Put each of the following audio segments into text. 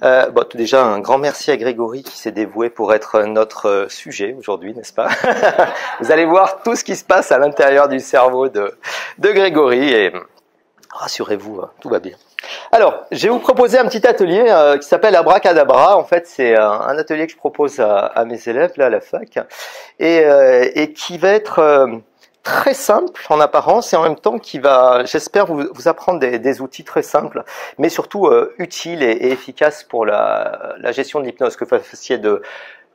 Bon, tout déjà, un grand merci à Grégory qui s'est dévoué pour être notre sujet aujourd'hui, n'est-ce pas? Vous allez voir tout ce qui se passe à l'intérieur du cerveau de Grégory et rassurez-vous, tout va bien. Alors, je vais vous proposer un petit atelier qui s'appelle Abracadabra. En fait, c'est un atelier que je propose à mes élèves là à la fac et qui va être très simple en apparence et en même temps qui va, j'espère, vous apprendre des outils très simples, mais surtout utiles et efficaces pour la gestion de l'hypnose, que vous fassiez de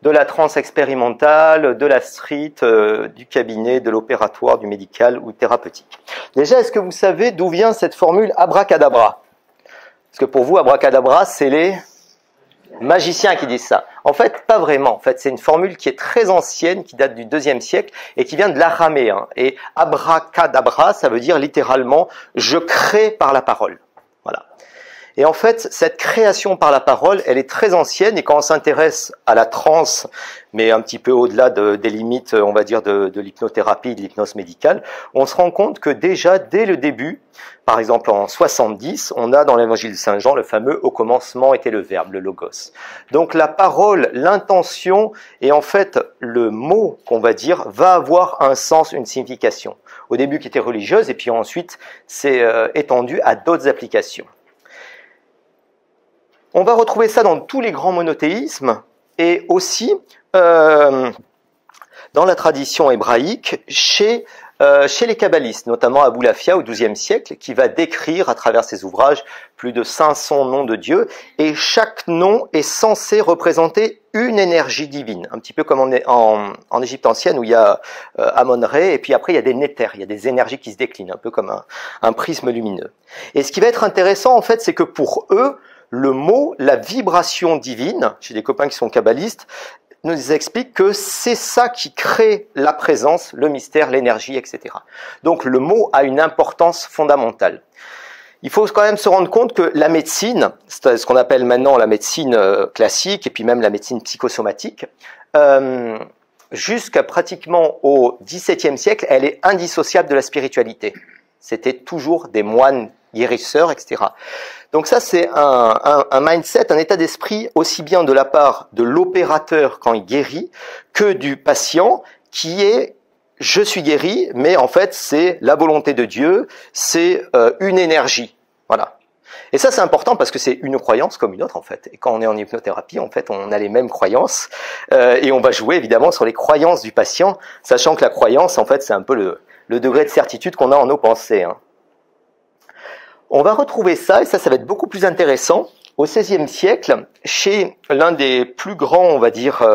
la transe expérimentale, de la street, du cabinet, de l'opératoire, du médical ou thérapeutique. Déjà, est-ce que vous savez d'où vient cette formule abracadabra? Parce que pour vous, abracadabra, c'est les magiciens qui disent ça. En fait, pas vraiment. En fait, c'est une formule qui est très ancienne, qui date du IIe siècle et qui vient de l'araméen. Et abracadabra, ça veut dire littéralement « je crée par la parole ». Voilà. Et en fait, cette création par la parole, elle est très ancienne et quand on s'intéresse à la transe, mais un petit peu au-delà des limites, on va dire, de l'hypnothérapie, de l'hypnose médicale, on se rend compte que déjà, dès le début, par exemple en 70, on a dans l'évangile de Saint Jean le fameux « au commencement était le verbe », le logos. Donc la parole, l'intention et en fait le mot qu'on va dire va avoir un sens, une signification. Au début qui était religieuse et puis ensuite c'est étendu à d'autres applications. On va retrouver ça dans tous les grands monothéismes et aussi dans la tradition hébraïque chez les kabbalistes, notamment Aboulafia au XIIe siècle, qui va décrire à travers ses ouvrages plus de 500 noms de Dieu, et chaque nom est censé représenter une énergie divine, un petit peu comme en Égypte ancienne où il y a Amon-Ré, et puis après il y a des néthers, il y a des énergies qui se déclinent, un peu comme un prisme lumineux. Et ce qui va être intéressant en fait, c'est que pour eux, le mot, la vibration divine, chez des copains qui sont kabbalistes, nous explique que c'est ça qui crée la présence, le mystère, l'énergie, etc. Donc le mot a une importance fondamentale. Il faut quand même se rendre compte que la médecine, c'est ce qu'on appelle maintenant la médecine classique et puis même la médecine psychosomatique, jusqu'à pratiquement au XVIIe siècle, elle est indissociable de la spiritualité. C'était toujours des moines guérisseurs, etc. Donc ça, c'est un mindset, un état d'esprit aussi bien de la part de l'opérateur quand il guérit que du patient qui est « je suis guéri », mais en fait, c'est la volonté de Dieu, c'est une énergie. Voilà. Et ça, c'est important parce que c'est une croyance comme une autre, en fait. Et quand on est en hypnothérapie, en fait, on a les mêmes croyances et on va jouer, évidemment, sur les croyances du patient, sachant que la croyance, en fait, c'est un peu le degré de certitude qu'on a en nos pensées, hein. On va retrouver ça, et ça va être beaucoup plus intéressant, au XVIe siècle, chez l'un des plus grands, on va dire,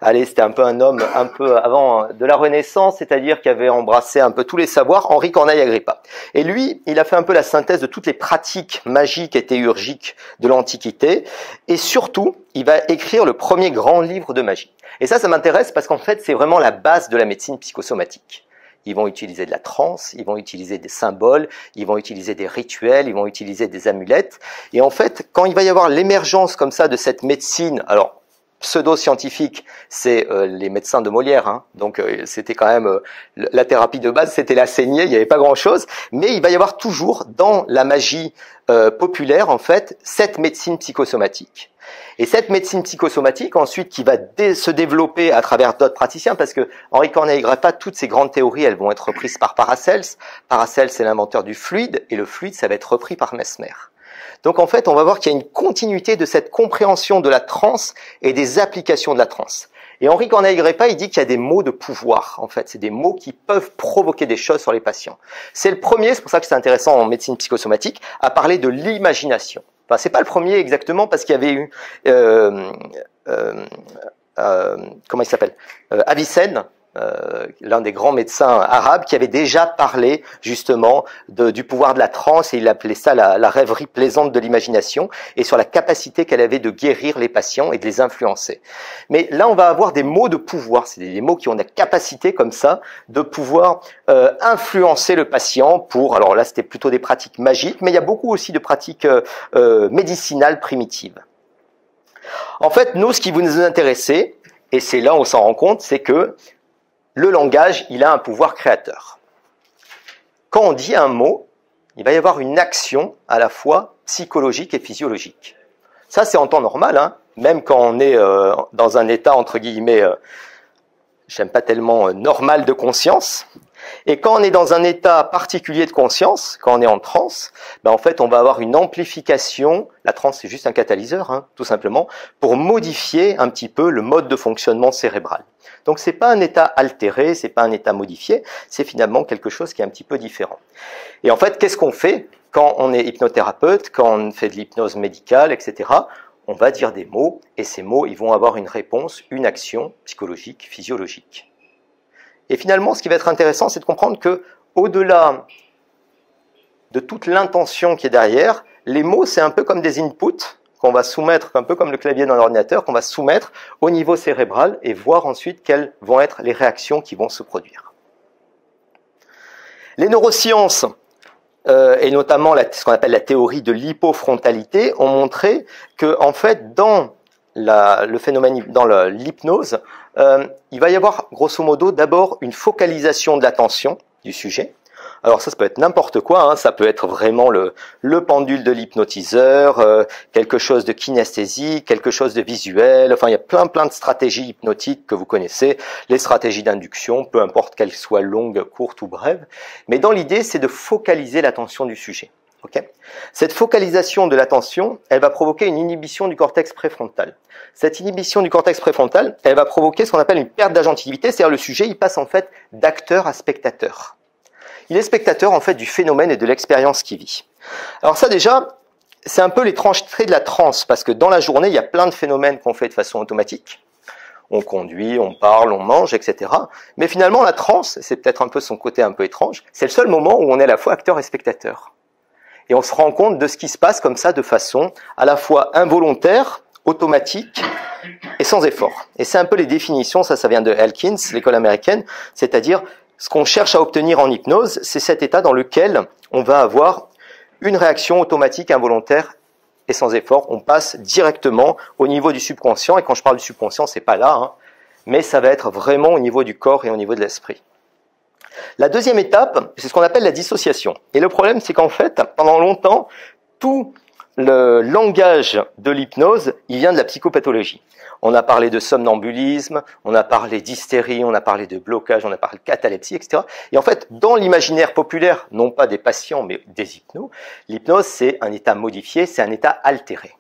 c'était un peu un homme un peu avant de la Renaissance, c'est-à-dire qui avait embrassé un peu tous les savoirs, Henri Corneille Agrippa. Et lui, il a fait un peu la synthèse de toutes les pratiques magiques et théurgiques de l'Antiquité, et surtout, il va écrire le premier grand livre de magie. Et ça m'intéresse parce qu'en fait, c'est vraiment la base de la médecine psychosomatique. Ils vont utiliser de la transe, ils vont utiliser des symboles, ils vont utiliser des rituels, ils vont utiliser des amulettes. Et en fait, quand il va y avoir l'émergence comme ça de cette médecine, alors pseudo-scientifique, c'est les médecins de Molière, hein. Donc c'était quand même la thérapie de base, c'était la saignée, il n'y avait pas grand-chose. Mais il va y avoir toujours dans la magie populaire, en fait, cette médecine psychosomatique. Et cette médecine psychosomatique, ensuite, qui va se développer à travers d'autres praticiens, parce que Henri Corneille Agrippa, toutes ces grandes théories, elles vont être reprises par Paracels. Paracels, c'est l'inventeur du fluide, et le fluide, ça va être repris par Mesmer. Donc, en fait, on va voir qu'il y a une continuité de cette compréhension de la transe et des applications de la transe. Et Henri Corneille Agrippa, il dit qu'il y a des mots de pouvoir, en fait. C'est des mots qui peuvent provoquer des choses sur les patients. C'est le premier, c'est pour ça que c'est intéressant en médecine psychosomatique, à parler de l'imagination. Enfin, c'est pas le premier exactement parce qu'il y avait eu comment il s'appelle, Avicenne, l'un des grands médecins arabes, qui avait déjà parlé justement du pouvoir de la transe, et il appelait ça la rêverie plaisante de l'imagination, et sur la capacité qu'elle avait de guérir les patients et de les influencer. Mais là, on va avoir des mots de pouvoir, c'est des mots qui ont la capacité comme ça de pouvoir influencer le patient pour, alors là c'était plutôt des pratiques magiques, mais il y a beaucoup aussi de pratiques médicinales primitives. En fait, nous, ce qui vous nous intéressait, et c'est là où on s'en rend compte, c'est que le langage, il a un pouvoir créateur. Quand on dit un mot, il va y avoir une action à la fois psychologique et physiologique. Ça, c'est en temps normal, hein, même quand on est dans un état, entre guillemets, j'aime pas tellement normal de conscience. Et quand on est dans un état particulier de conscience, quand on est en transe, ben en fait, on va avoir une amplification. La transe, c'est juste un catalyseur, hein, tout simplement, pour modifier un petit peu le mode de fonctionnement cérébral. Donc, c'est pas un état altéré, c'est pas un état modifié, c'est finalement quelque chose qui est un petit peu différent. Et en fait, qu'est-ce qu'on fait quand on est hypnothérapeute, quand on fait de l'hypnose médicale, etc.? On va dire des mots, et ces mots, ils vont avoir une réponse, une action psychologique, physiologique. Et finalement, ce qui va être intéressant, c'est de comprendre que, au-delà de toute l'intention qui est derrière, les mots, c'est un peu comme des inputs qu'on va soumettre, un peu comme le clavier d'un ordinateur, qu'on va soumettre au niveau cérébral et voir ensuite quelles vont être les réactions qui vont se produire. Les neurosciences, et notamment ce qu'on appelle la théorie de l'hypofrontalité, ont montré que, en fait, dans le phénomène, dans l'hypnose, il va y avoir grosso modo d'abord une focalisation de l'attention du sujet. Alors ça peut être n'importe quoi, hein, ça peut être vraiment le pendule de l'hypnotiseur, quelque chose de kinesthésique, quelque chose de visuel, enfin il y a plein de stratégies hypnotiques que vous connaissez, les stratégies d'induction, peu importe qu'elles soient longues, courtes ou brèves, mais dans l'idée c'est de focaliser l'attention du sujet. Okay. Cette focalisation de l'attention, elle va provoquer une inhibition du cortex préfrontal. Cette inhibition du cortex préfrontal, elle va provoquer ce qu'on appelle une perte d'agentivité, c'est-à-dire le sujet, il passe en fait d'acteur à spectateur. Il est spectateur en fait du phénomène et de l'expérience qu'il vit. Alors ça déjà, c'est un peu l'étrangeté de la transe, parce que dans la journée, il y a plein de phénomènes qu'on fait de façon automatique. On conduit, on parle, on mange, etc. Mais finalement, la transe, c'est peut-être un peu son côté un peu étrange, c'est le seul moment où on est à la fois acteur et spectateur. Et on se rend compte de ce qui se passe comme ça de façon à la fois involontaire, automatique et sans effort. Et c'est un peu les définitions, ça vient de Elkins, l'école américaine, c'est-à-dire ce qu'on cherche à obtenir en hypnose, c'est cet état dans lequel on va avoir une réaction automatique, involontaire et sans effort. On passe directement au niveau du subconscient, et quand je parle du subconscient, c'est pas là, hein, mais ça va être vraiment au niveau du corps et au niveau de l'esprit. La deuxième étape, c'est ce qu'on appelle la dissociation. Et le problème, c'est qu'en fait, pendant longtemps, tout le langage de l'hypnose, il vient de la psychopathologie. On a parlé de somnambulisme, on a parlé d'hystérie, on a parlé de blocage, on a parlé de catalepsie, etc. Et en fait, dans l'imaginaire populaire, non pas des patients, mais des hypnos, l'hypnose, c'est un état modifié, c'est un état altéré.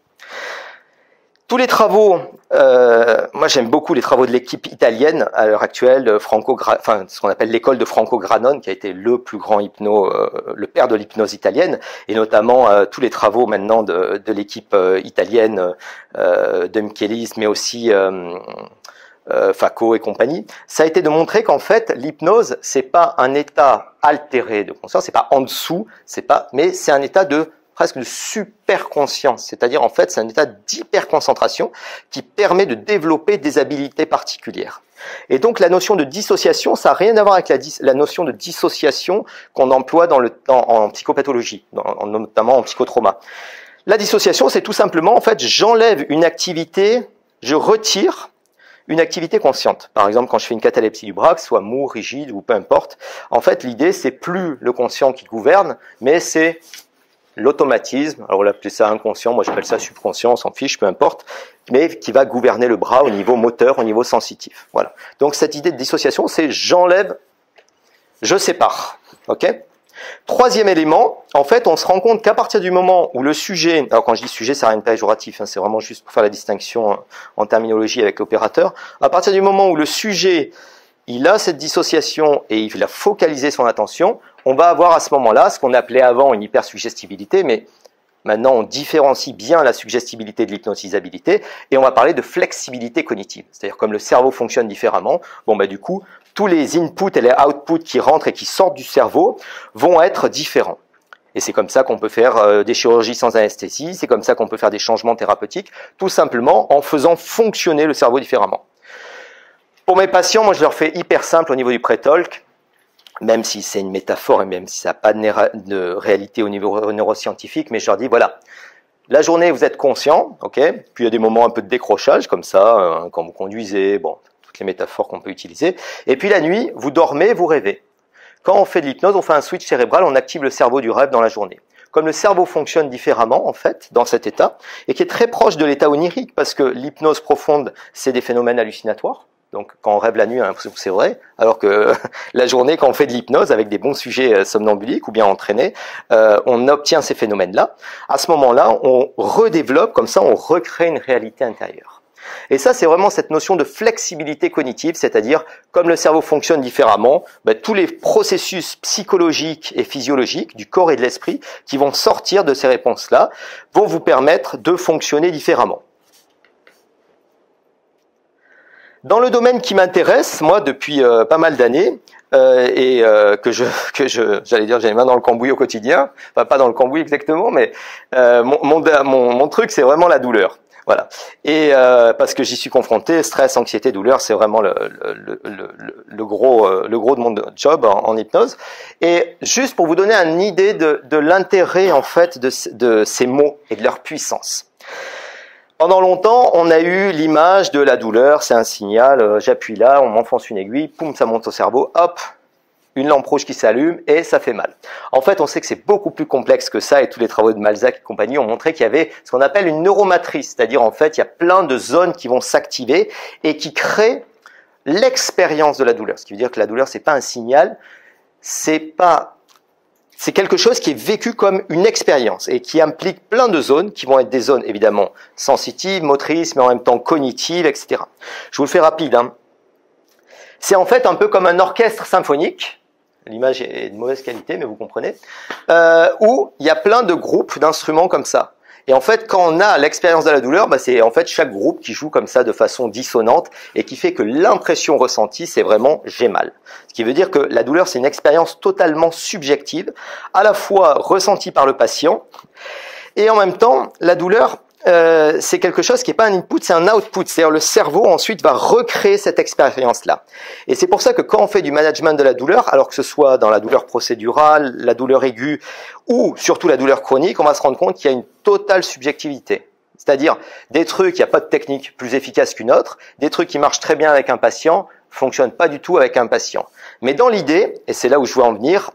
Tous les travaux, moi j'aime beaucoup les travaux de l'équipe italienne à l'heure actuelle, ce qu'on appelle l'école de Franco Granone, qui a été le plus grand le père de l'hypnose italienne, et notamment tous les travaux maintenant de l'équipe italienne de Michelis, mais aussi Facco et compagnie. Ça a été de montrer qu'en fait l'hypnose c'est pas un état altéré de conscience, c'est pas en dessous, mais c'est un état de presque de super conscience, c'est-à-dire en fait c'est un état d'hyperconcentration qui permet de développer des habiletés particulières. Et donc la notion de dissociation, ça n'a rien à voir avec la notion de dissociation qu'on emploie en psychopathologie, notamment en psychotrauma. La dissociation, c'est tout simplement en fait j'enlève une activité, je retire une activité consciente. Par exemple, quand je fais une catalepsie du bras, que ce soit mou, rigide ou peu importe, en fait l'idée c'est plus le conscient qui gouverne, mais c'est l'automatisme, alors on l'appelle ça inconscient, moi j'appelle ça subconscient, on s'en fiche, peu importe, mais qui va gouverner le bras au niveau moteur, au niveau sensitif. Voilà. Donc cette idée de dissociation, c'est j'enlève, je sépare. Ok ? Troisième élément, en fait, on se rend compte qu'à partir du moment où le sujet, alors quand je dis sujet, ça n'a rien de péjoratif, hein, c'est vraiment juste pour faire la distinction en terminologie avec l'opérateur, à partir du moment où le sujet, il a cette dissociation et il a focalisé son attention, on va avoir à ce moment-là ce qu'on appelait avant une hypersuggestibilité, mais maintenant on différencie bien la suggestibilité de l'hypnotisabilité et on va parler de flexibilité cognitive. C'est-à-dire comme le cerveau fonctionne différemment, du coup, tous les inputs et les outputs qui rentrent et qui sortent du cerveau vont être différents. Et c'est comme ça qu'on peut faire des chirurgies sans anesthésie, c'est comme ça qu'on peut faire des changements thérapeutiques, tout simplement en faisant fonctionner le cerveau différemment. Pour mes patients, moi je leur fais hyper simple au niveau du pré-talk, même si c'est une métaphore et même si ça n'a pas de réalité au niveau neuroscientifique, mais je leur dis voilà, la journée vous êtes conscient, ok, puis il y a des moments un peu de décrochage comme ça, quand vous conduisez, toutes les métaphores qu'on peut utiliser, et puis la nuit, vous dormez, vous rêvez. Quand on fait de l'hypnose, on fait un switch cérébral, on active le cerveau du rêve dans la journée. comme le cerveau fonctionne différemment, en fait, dans cet état, et qui est très proche de l'état onirique, parce que l'hypnose profonde, c'est des phénomènes hallucinatoires. Donc, quand on rêve la nuit, on a l'impression que c'est vrai, alors que la journée, quand on fait de l'hypnose avec des bons sujets somnambuliques ou bien entraînés, on obtient ces phénomènes-là. À ce moment-là, on redéveloppe, comme ça, on recrée une réalité intérieure. Et ça, c'est vraiment cette notion de flexibilité cognitive, c'est-à-dire, comme le cerveau fonctionne différemment, tous les processus psychologiques et physiologiques du corps et de l'esprit qui vont sortir de ces réponses-là vont vous permettre de fonctionner différemment. Dans le domaine qui m'intéresse, moi, depuis pas mal d'années, j'allais dire, j'ai les mains dans le cambouis au quotidien, enfin pas dans le cambouis exactement, mais mon truc, c'est vraiment la douleur. Voilà. Et parce que j'y suis confronté, stress, anxiété, douleur, c'est vraiment le gros de mon job en hypnose. Et juste pour vous donner une idée de l'intérêt en fait de ces mots et de leur puissance. Pendant longtemps, on a eu l'image de la douleur, c'est un signal, j'appuie là, on m'enfonce une aiguille, poum, ça monte au cerveau, hop, une lampe rouge qui s'allume et ça fait mal. En fait, on sait que c'est beaucoup plus complexe que ça et tous les travaux de Malzac et compagnie ont montré qu'il y avait ce qu'on appelle une neuromatrice, c'est-à-dire en fait, il y a plein de zones qui vont s'activer et qui créent l'expérience de la douleur. Ce qui veut dire que la douleur, c'est pas un signal, c'est quelque chose qui est vécu comme une expérience et qui implique plein de zones qui vont être des zones évidemment sensitives, motrices, mais en même temps cognitives, etc. Je vous le fais rapide. C'est en fait un peu comme un orchestre symphonique. L'image est de mauvaise qualité, mais vous comprenez. Où il y a plein de groupes d'instruments comme ça. Et en fait, quand on a l'expérience de la douleur, c'est en fait chaque groupe qui joue comme ça de façon dissonante et qui fait que l'impression ressentie, c'est vraiment j'ai mal. Ce qui veut dire que la douleur, c'est une expérience totalement subjective, à la fois ressentie par le patient et en même temps, la douleur, c'est quelque chose qui n'est pas un input, c'est un output. C'est-à-dire le cerveau ensuite va recréer cette expérience-là. Et c'est pour ça que quand on fait du management de la douleur, alors que ce soit dans la douleur procédurale, la douleur aiguë ou surtout la douleur chronique, on va se rendre compte qu'il y a une totale subjectivité. C'est-à-dire des trucs, il n'y a pas de technique plus efficace qu'une autre, des trucs qui marchent très bien avec un patient, fonctionnent pas du tout avec un patient. Mais dans l'idée, et c'est là où je veux en venir,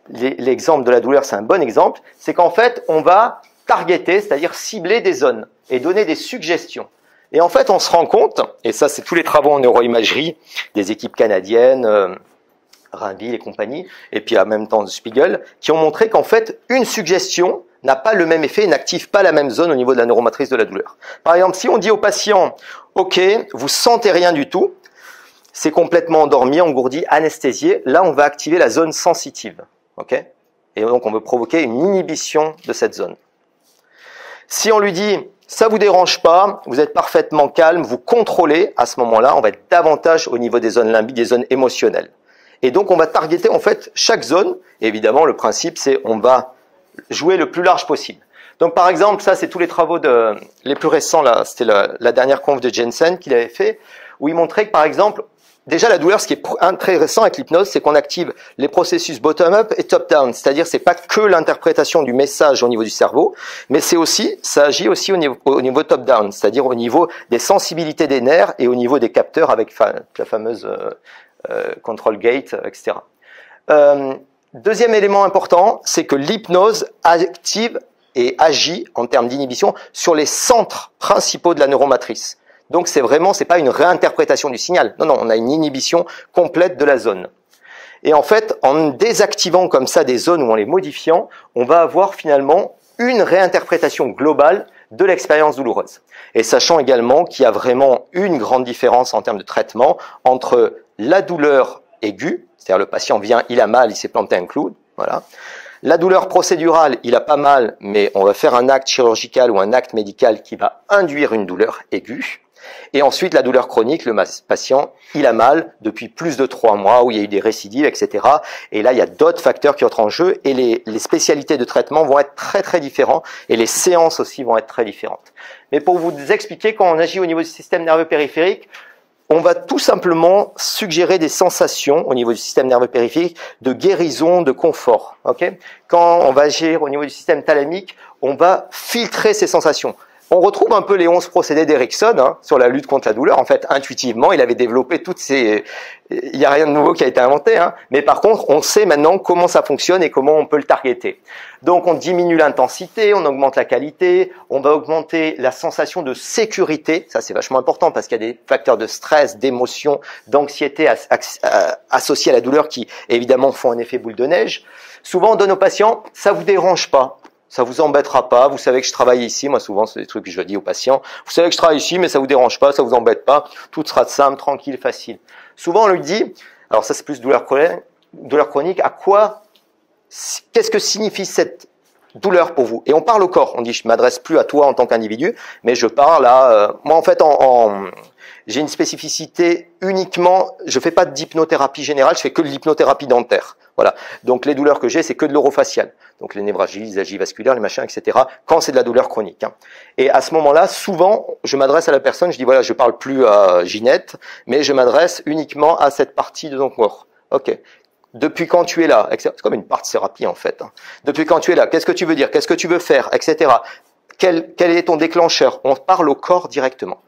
l'exemple de la douleur, c'est un bon exemple, c'est qu'en fait, on va targeter, c'est-à-dire cibler des zones et donner des suggestions. Et en fait, on se rend compte, et ça c'est tous les travaux en neuroimagerie des équipes canadiennes, Rainville et compagnie, et puis en même temps de Spiegel, qui ont montré qu'en fait, une suggestion n'a pas le même effet et n'active pas la même zone au niveau de la neuromatrice de la douleur. Par exemple, si on dit au patient, ok, vous sentez rien du tout, c'est complètement endormi, engourdi, anesthésié, là on va activer la zone sensitive. Ok ? Et donc on veut provoquer une inhibition de cette zone. Si on lui dit, ça vous dérange pas, vous êtes parfaitement calme, vous contrôlez, à ce moment-là, on va être davantage au niveau des zones limbiques, des zones émotionnelles. Et donc, on va targeter, en fait, chaque zone. Et évidemment, le principe, c'est on va jouer le plus large possible. Donc, par exemple, ça, c'est tous les travaux les plus récents, là. C'était la dernière conf de Jensen qu'il avait fait, où il montrait que, par exemple, déjà, la douleur, ce qui est très récent avec l'hypnose, c'est qu'on active les processus bottom-up et top-down. C'est-à-dire, c'est pas que l'interprétation du message au niveau du cerveau, mais c'est aussi, ça agit aussi au niveau top-down. C'est-à-dire au niveau des sensibilités des nerfs et au niveau des capteurs avec la fameuse control gate, etc. Deuxième élément important, c'est que l'hypnose active et agit en termes d'inhibition sur les centres principaux de la neuromatrice. Donc c'est pas une réinterprétation du signal. Non, on a une inhibition complète de la zone. Et en fait, en désactivant comme ça des zones ou en les modifiant, on va avoir finalement une réinterprétation globale de l'expérience douloureuse. Et sachant également qu'il y a vraiment une grande différence en termes de traitement entre la douleur aiguë, c'est-à-dire le patient vient, il a mal, il s'est planté un clou, voilà. La douleur procédurale, il a pas mal, mais on va faire un acte chirurgical ou un acte médical qui va induire une douleur aiguë. Et ensuite, la douleur chronique, le patient, il a mal depuis plus de 3 mois, où il y a eu des récidives, etc. Et là, il y a d'autres facteurs qui entrent en jeu, et les spécialités de traitement vont être très très différentes, et les séances aussi vont être très différentes. Mais pour vous expliquer, quand on agit au niveau du système nerveux périphérique, on va tout simplement suggérer des sensations au niveau du système nerveux périphérique de guérison, de confort. Okay ? Quand on va agir au niveau du système thalamique, on va filtrer ces sensations. On retrouve un peu les 11 procédés d'Erickson hein, sur la lutte contre la douleur. En fait, intuitivement, il avait développé toutes ces... Il n'y a rien de nouveau qui a été inventé, hein, mais par contre, on sait maintenant comment ça fonctionne et comment on peut le targeter. Donc, on diminue l'intensité, on augmente la qualité, on va augmenter la sensation de sécurité. Ça, c'est vachement important parce qu'il y a des facteurs de stress, d'émotion, d'anxiété associés à la douleur qui, évidemment, font un effet boule de neige. Souvent, on donne aux patients, ça vous dérange pas. Ça vous embêtera pas, vous savez que je travaille ici, moi souvent c'est des trucs que je dis aux patients, vous savez que je travaille ici mais ça vous dérange pas, ça vous embête pas, tout sera simple, tranquille, facile. Souvent on lui dit, alors ça c'est plus douleur chronique, qu'est-ce que signifie cette douleur pour vous? Et on parle au corps, on dit je m'adresse plus à toi en tant qu'individu, mais je parle à, moi en fait j'ai une spécificité uniquement, je fais pas d'hypnothérapie générale, je fais que de l'hypnothérapie dentaire. Voilà. Donc les douleurs que j'ai, c'est que de l'orofacial. Donc les névralgies, les agies vasculaires, les machins, etc. Quand c'est de la douleur chronique. Hein. Et à ce moment-là, souvent, je m'adresse à la personne, je dis voilà, je parle plus à Ginette, mais je m'adresse uniquement à cette partie de ton corps. Ok. Depuis quand tu es là? C'est comme une parthérapie en fait. Hein. Depuis quand tu es là? Qu'est-ce que tu veux dire? Qu'est-ce que tu veux faire? Etc. Quel est ton déclencheur? On parle au corps directement.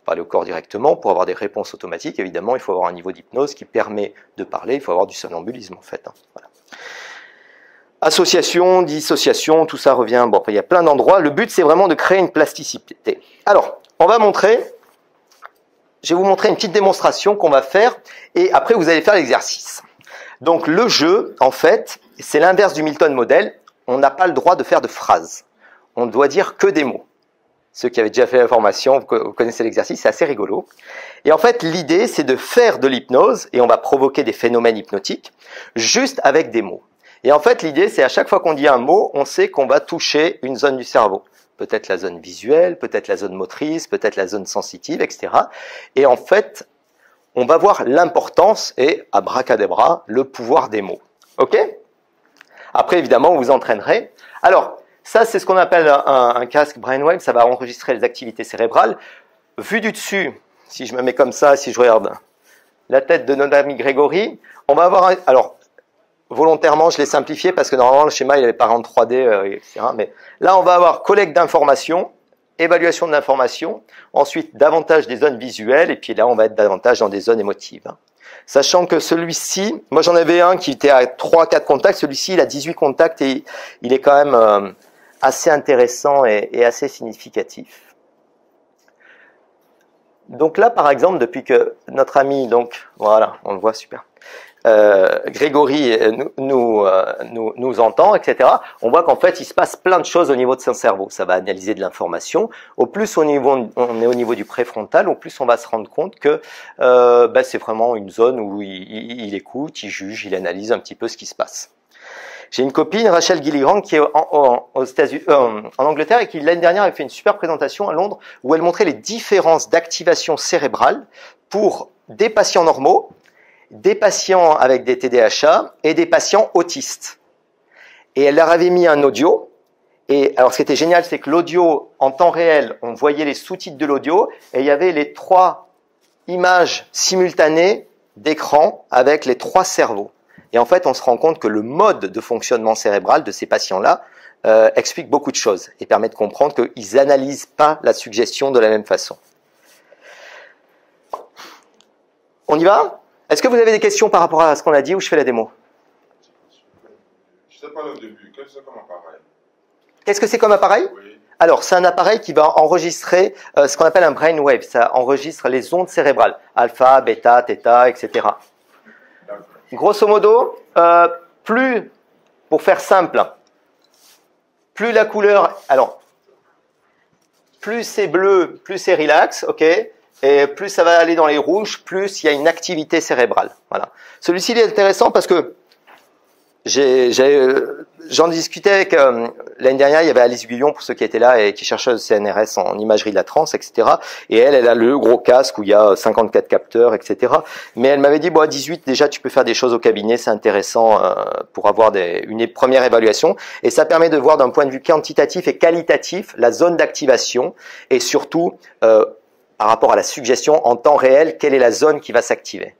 Parler au corps directement, pour avoir des réponses automatiques, évidemment, il faut avoir un niveau d'hypnose qui permet de parler, il faut avoir du somnambulisme en fait. Hein. Voilà. Association, dissociation, tout ça revient, bon, il y a plein d'endroits, le but c'est vraiment de créer une plasticité. Alors, je vais vous montrer une petite démonstration qu'on va faire, et après vous allez faire l'exercice. Donc le jeu, en fait, c'est l'inverse du Milton Model, on n'a pas le droit de faire de phrases, on ne doit dire que des mots. Ceux qui avaient déjà fait la formation, vous connaissez l'exercice, c'est assez rigolo. Et en fait, l'idée, c'est de faire de l'hypnose, et on va provoquer des phénomènes hypnotiques, juste avec des mots. Et en fait, l'idée, c'est à chaque fois qu'on dit un mot, on sait qu'on va toucher une zone du cerveau. Peut-être la zone visuelle, peut-être la zone motrice, peut-être la zone sensitive, etc. Et en fait, on va voir l'importance et, abracadabra, le pouvoir des mots. Ok? Après, évidemment, vous vous entraînerez. Alors, ça, c'est ce qu'on appelle un casque Brainwave, ça va enregistrer les activités cérébrales. Vu du dessus, si je me mets comme ça, si je regarde la tête de notre ami Grégory, on va avoir alors, volontairement, je l'ai simplifié parce que normalement, le schéma, il n'avait pas rendu 3D, etc. Mais là, on va avoir collecte d'informations, évaluation de l'information, ensuite davantage des zones visuelles, et puis là, on va être davantage dans des zones émotives. Sachant que celui-ci, moi j'en avais un qui était à 3-4 contacts, celui-ci, il a 18 contacts et il est quand même assez intéressant et assez significatif. Donc là, par exemple, depuis que notre ami, donc voilà, on le voit super, Grégory nous entend, etc., on voit qu'en fait, il se passe plein de choses au niveau de son cerveau. Ça va analyser de l'information. Au plus on est au niveau du préfrontal, au plus on va se rendre compte que c'est vraiment une zone où il écoute, il juge, il analyse un petit peu ce qui se passe. J'ai une copine, Rachel Gilligrand, qui est aux États-Unis, en Angleterre, et qui l'année dernière avait fait une super présentation à Londres où elle montrait les différences d'activation cérébrale pour des patients normaux, des patients avec des TDAH et des patients autistes. Et elle leur avait mis un audio. Et alors, ce qui était génial, c'est que l'audio, en temps réel, on voyait les sous-titres de l'audio et il y avait les 3 images simultanées d'écran avec les 3 cerveaux. Et en fait, on se rend compte que le mode de fonctionnement cérébral de ces patients-là explique beaucoup de choses et permet de comprendre qu'ils n'analysent pas la suggestion de la même façon. On y va ? Est-ce que vous avez des questions par rapport à ce qu'on a dit ou je fais la démo? Je ne sais pas le début. Qu'est-ce que c'est comme appareil? Qu'est-ce que c'est comme appareil? Oui. Alors, c'est un appareil qui va enregistrer ce qu'on appelle un brainwave. Ça enregistre les ondes cérébrales, alpha, bêta, θ, etc. Grosso modo, pour faire simple, plus la couleur, alors, plus c'est bleu, plus c'est relax, ok? Et plus ça va aller dans les rouges, plus il y a une activité cérébrale. Voilà. Celui-ci il est intéressant parce que j'en discutais avec l'année dernière, il y avait Alice Guillon pour ceux qui étaient là et qui cherchaient le CNRS en imagerie de la transe, etc. Et elle a le gros casque où il y a 54 capteurs, etc. Mais elle m'avait dit, bon, à 18 déjà tu peux faire des choses au cabinet, c'est intéressant pour avoir une première évaluation. Et ça permet de voir d'un point de vue quantitatif et qualitatif la zone d'activation et surtout par rapport à la suggestion en temps réel, quelle est la zone qui va s'activer.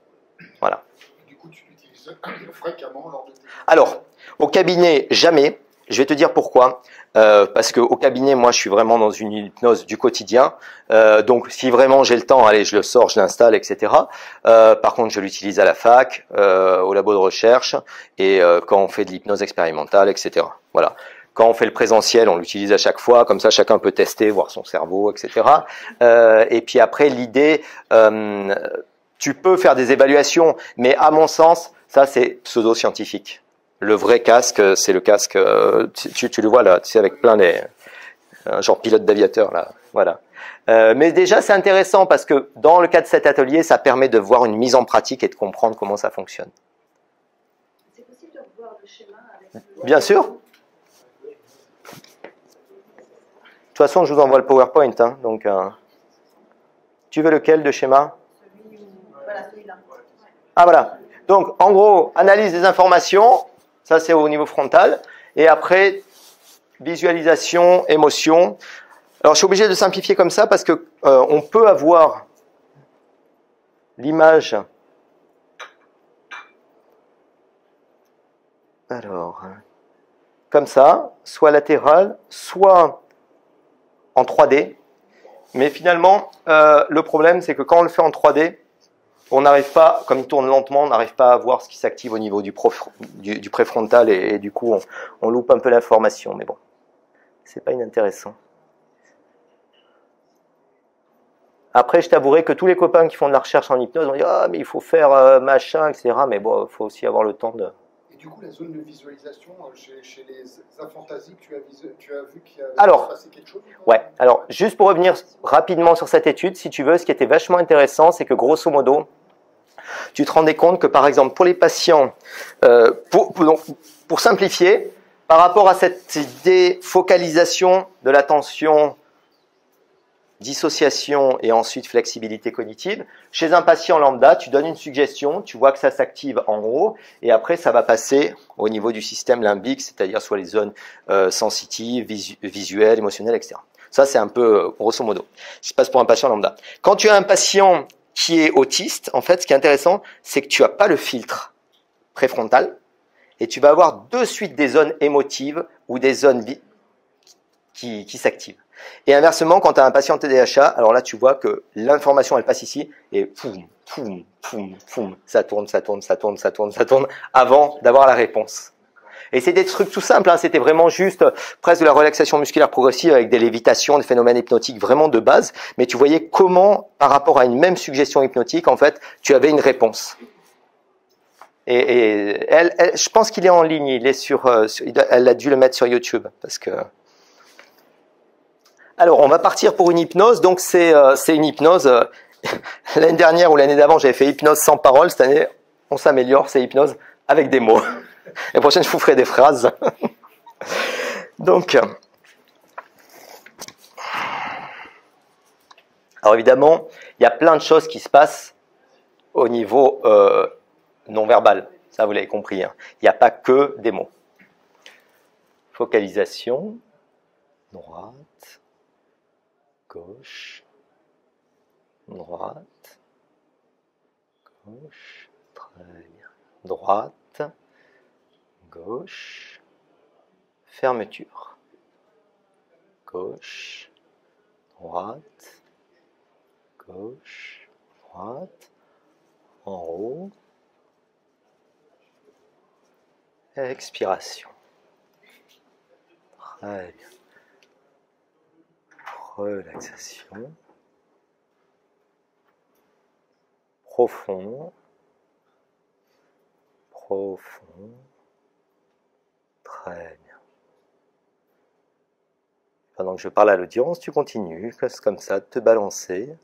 Voilà. Du coup, tu l'utilises fréquemment lors de tes... Alors, au cabinet, jamais. Je vais te dire pourquoi. Parce qu'au cabinet, moi, je suis vraiment dans une hypnose du quotidien. Donc, si vraiment j'ai le temps, allez, je le sors, je l'installe, etc. Par contre, je l'utilise à la fac, au labo de recherche, et quand on fait de l'hypnose expérimentale, etc. Voilà. Quand on fait le présentiel, on l'utilise à chaque fois, comme ça, chacun peut tester, voir son cerveau, etc. Et puis après, l'idée, tu peux faire des évaluations, mais à mon sens, ça, c'est pseudo-scientifique. Le vrai casque, c'est le casque, tu le vois là, tu sais, avec plein les, genre pilote d'aviateur là, voilà. Mais déjà, c'est intéressant parce que dans le cas de cet atelier, ça permet de voir une mise en pratique et de comprendre comment ça fonctionne. C'est possible de revoir le schéma avec... Bien sûr. De toute façon, je vous envoie le PowerPoint, hein, donc. Tu veux lequel de schéma? Voilà, celui-là. Ah voilà. Donc, en gros, analyse des informations. Ça, c'est au niveau frontal. Et après, visualisation, émotion. Alors, je suis obligé de simplifier comme ça parce que on peut avoir l'image. Alors, comme ça, soit latérale, soit en 3D. Mais finalement, le problème, c'est que quand on le fait en 3D, on n'arrive pas, comme il tourne lentement, on n'arrive pas à voir ce qui s'active au niveau du préfrontal et du coup, on loupe un peu l'information. Mais bon, c'est pas inintéressant. Après, je t'avouerai que tous les copains qui font de la recherche en hypnose vont dire « Ah, mais il faut faire machin, etc. » Mais bon, il faut aussi avoir le temps de... Et du coup, la zone de visualisation, chez les aphantasiques, tu as vu qu'il y a passé quelque chose? Ouais, alors, juste pour revenir rapidement sur cette étude, si tu veux, ce qui était vachement intéressant, c'est que grosso modo, tu te rendais compte que, par exemple, pour les patients, pour simplifier, par rapport à cette idée focalisation de l'attention, dissociation et ensuite flexibilité cognitive, chez un patient lambda, tu donnes une suggestion, tu vois que ça s'active en haut, et après ça va passer au niveau du système limbique, c'est-à-dire soit les zones sensitives, visuelles, émotionnelles, etc. Ça, c'est un peu grosso modo. Ce qui se passe pour un patient lambda. Quand tu as un patient qui est autiste, en fait, ce qui est intéressant, c'est que tu n'as pas le filtre préfrontal, et tu vas avoir de suite des zones émotives ou des zones qui s'activent. Et inversement, quand tu as un patient TDAH, alors là, tu vois que l'information, elle passe ici, et poum, poum, poum, poum, ça tourne, ça tourne, ça tourne, ça tourne, ça tourne, avant d'avoir la réponse. Et c'est des trucs tout simples, hein, c'était vraiment juste presque de la relaxation musculaire progressive avec des lévitations, des phénomènes hypnotiques vraiment de base, mais tu voyais comment, par rapport à une même suggestion hypnotique, en fait, tu avais une réponse. Et je pense qu'il est en ligne, il est elle a dû le mettre sur YouTube, parce que... Alors, on va partir pour une hypnose. Donc, c'est une hypnose. L'année dernière ou l'année d'avant, j'avais fait hypnose sans parole. Cette année, on s'améliore, c'est hypnose avec des mots. La prochaine, je vous ferai des phrases. Donc, alors évidemment, il y a plein de choses qui se passent au niveau non verbal. Ça, vous l'avez compris. Hein. Il n'y a pas que des mots. Focalisation, droite. Gauche, droite, gauche, très bien. Droite, gauche, fermeture. Gauche, droite, gauche, droite, en haut, expiration. Très bien. Relaxation. Profond. Profond. Très bien. Pendant que je parle à l'audience, tu continues, comme ça, de te balancer.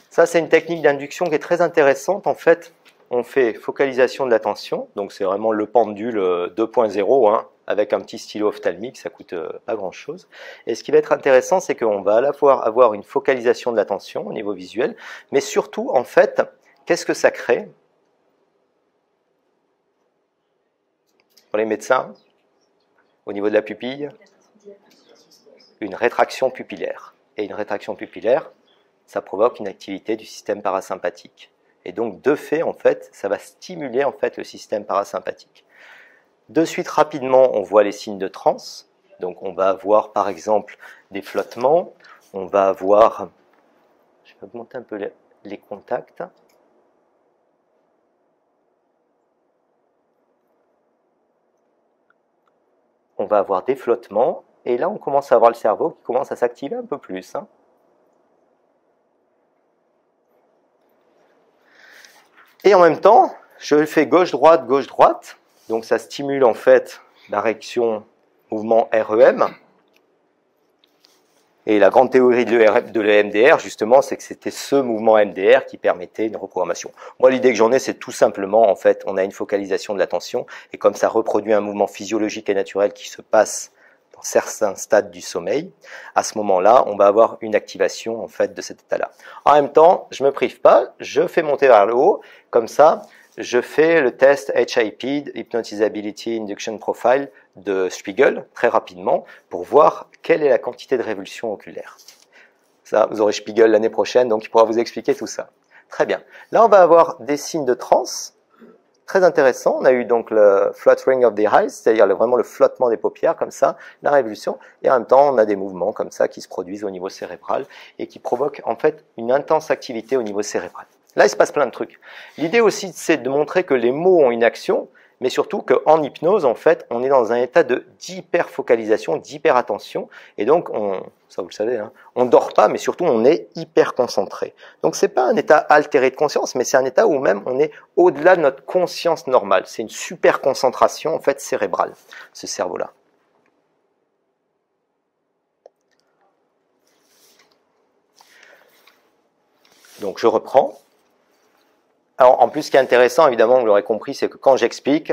Ça, c'est une technique d'induction qui est très intéressante. En fait, on fait focalisation de l'attention. Donc, c'est vraiment le pendule 2.0, hein. Avec un petit stylo ophtalmique, ça coûte pas grand-chose. Et ce qui va être intéressant, c'est qu'on va à la fois avoir une focalisation de l'attention au niveau visuel, mais surtout, en fait, qu'est-ce que ça crée pour les médecins, au niveau de la pupille? Une rétraction pupillaire. Et une rétraction pupillaire, ça provoque une activité du système parasympathique. Et donc, de fait, en fait, ça va stimuler en fait le système parasympathique. De suite, rapidement, on voit les signes de transe. Donc, on va avoir, par exemple, des flottements. On va avoir... Je vais augmenter un peu les contacts. On va avoir des flottements. Et là, on commence à avoir le cerveau qui commence à s'activer un peu plus. Hein. Et en même temps, je fais gauche-droite, gauche-droite. Donc, ça stimule en fait la réaction mouvement REM. Et la grande théorie de l'EMDR, justement, c'est que c'était ce mouvement MDR qui permettait une reprogrammation. Moi, l'idée que j'en ai, c'est tout simplement, en fait, on a une focalisation de l'attention, et comme ça reproduit un mouvement physiologique et naturel qui se passe dans certains stades du sommeil, à ce moment-là, on va avoir une activation, en fait, de cet état-là. En même temps, je me prive pas, je fais monter vers le haut, comme ça, je fais le test HIP, Hypnotizability Induction Profile, de Spiegel, très rapidement, pour voir quelle est la quantité de révulsion oculaire. Ça, vous aurez Spiegel l'année prochaine, donc il pourra vous expliquer tout ça. Très bien. Là, on va avoir des signes de transe, très intéressants. On a eu donc le fluttering of the eyes, c'est-à-dire vraiment le flottement des paupières, comme ça, la révulsion, et en même temps, on a des mouvements comme ça qui se produisent au niveau cérébral et qui provoquent en fait une intense activité au niveau cérébral. Là, il se passe plein de trucs. L'idée aussi, c'est de montrer que les mots ont une action, mais surtout qu'en hypnose, en fait, on est dans un état d'hyper-focalisation, d'hyper-attention, et donc, ça vous le savez, hein, on ne dort pas, mais surtout, on est hyper-concentré. Donc, c'est pas un état altéré de conscience, mais c'est un état où même on est au-delà de notre conscience normale. C'est une super-concentration, en fait, cérébrale, ce cerveau-là. Donc, je reprends. Alors, en plus, ce qui est intéressant, évidemment, vous l'aurez compris, c'est que quand j'explique,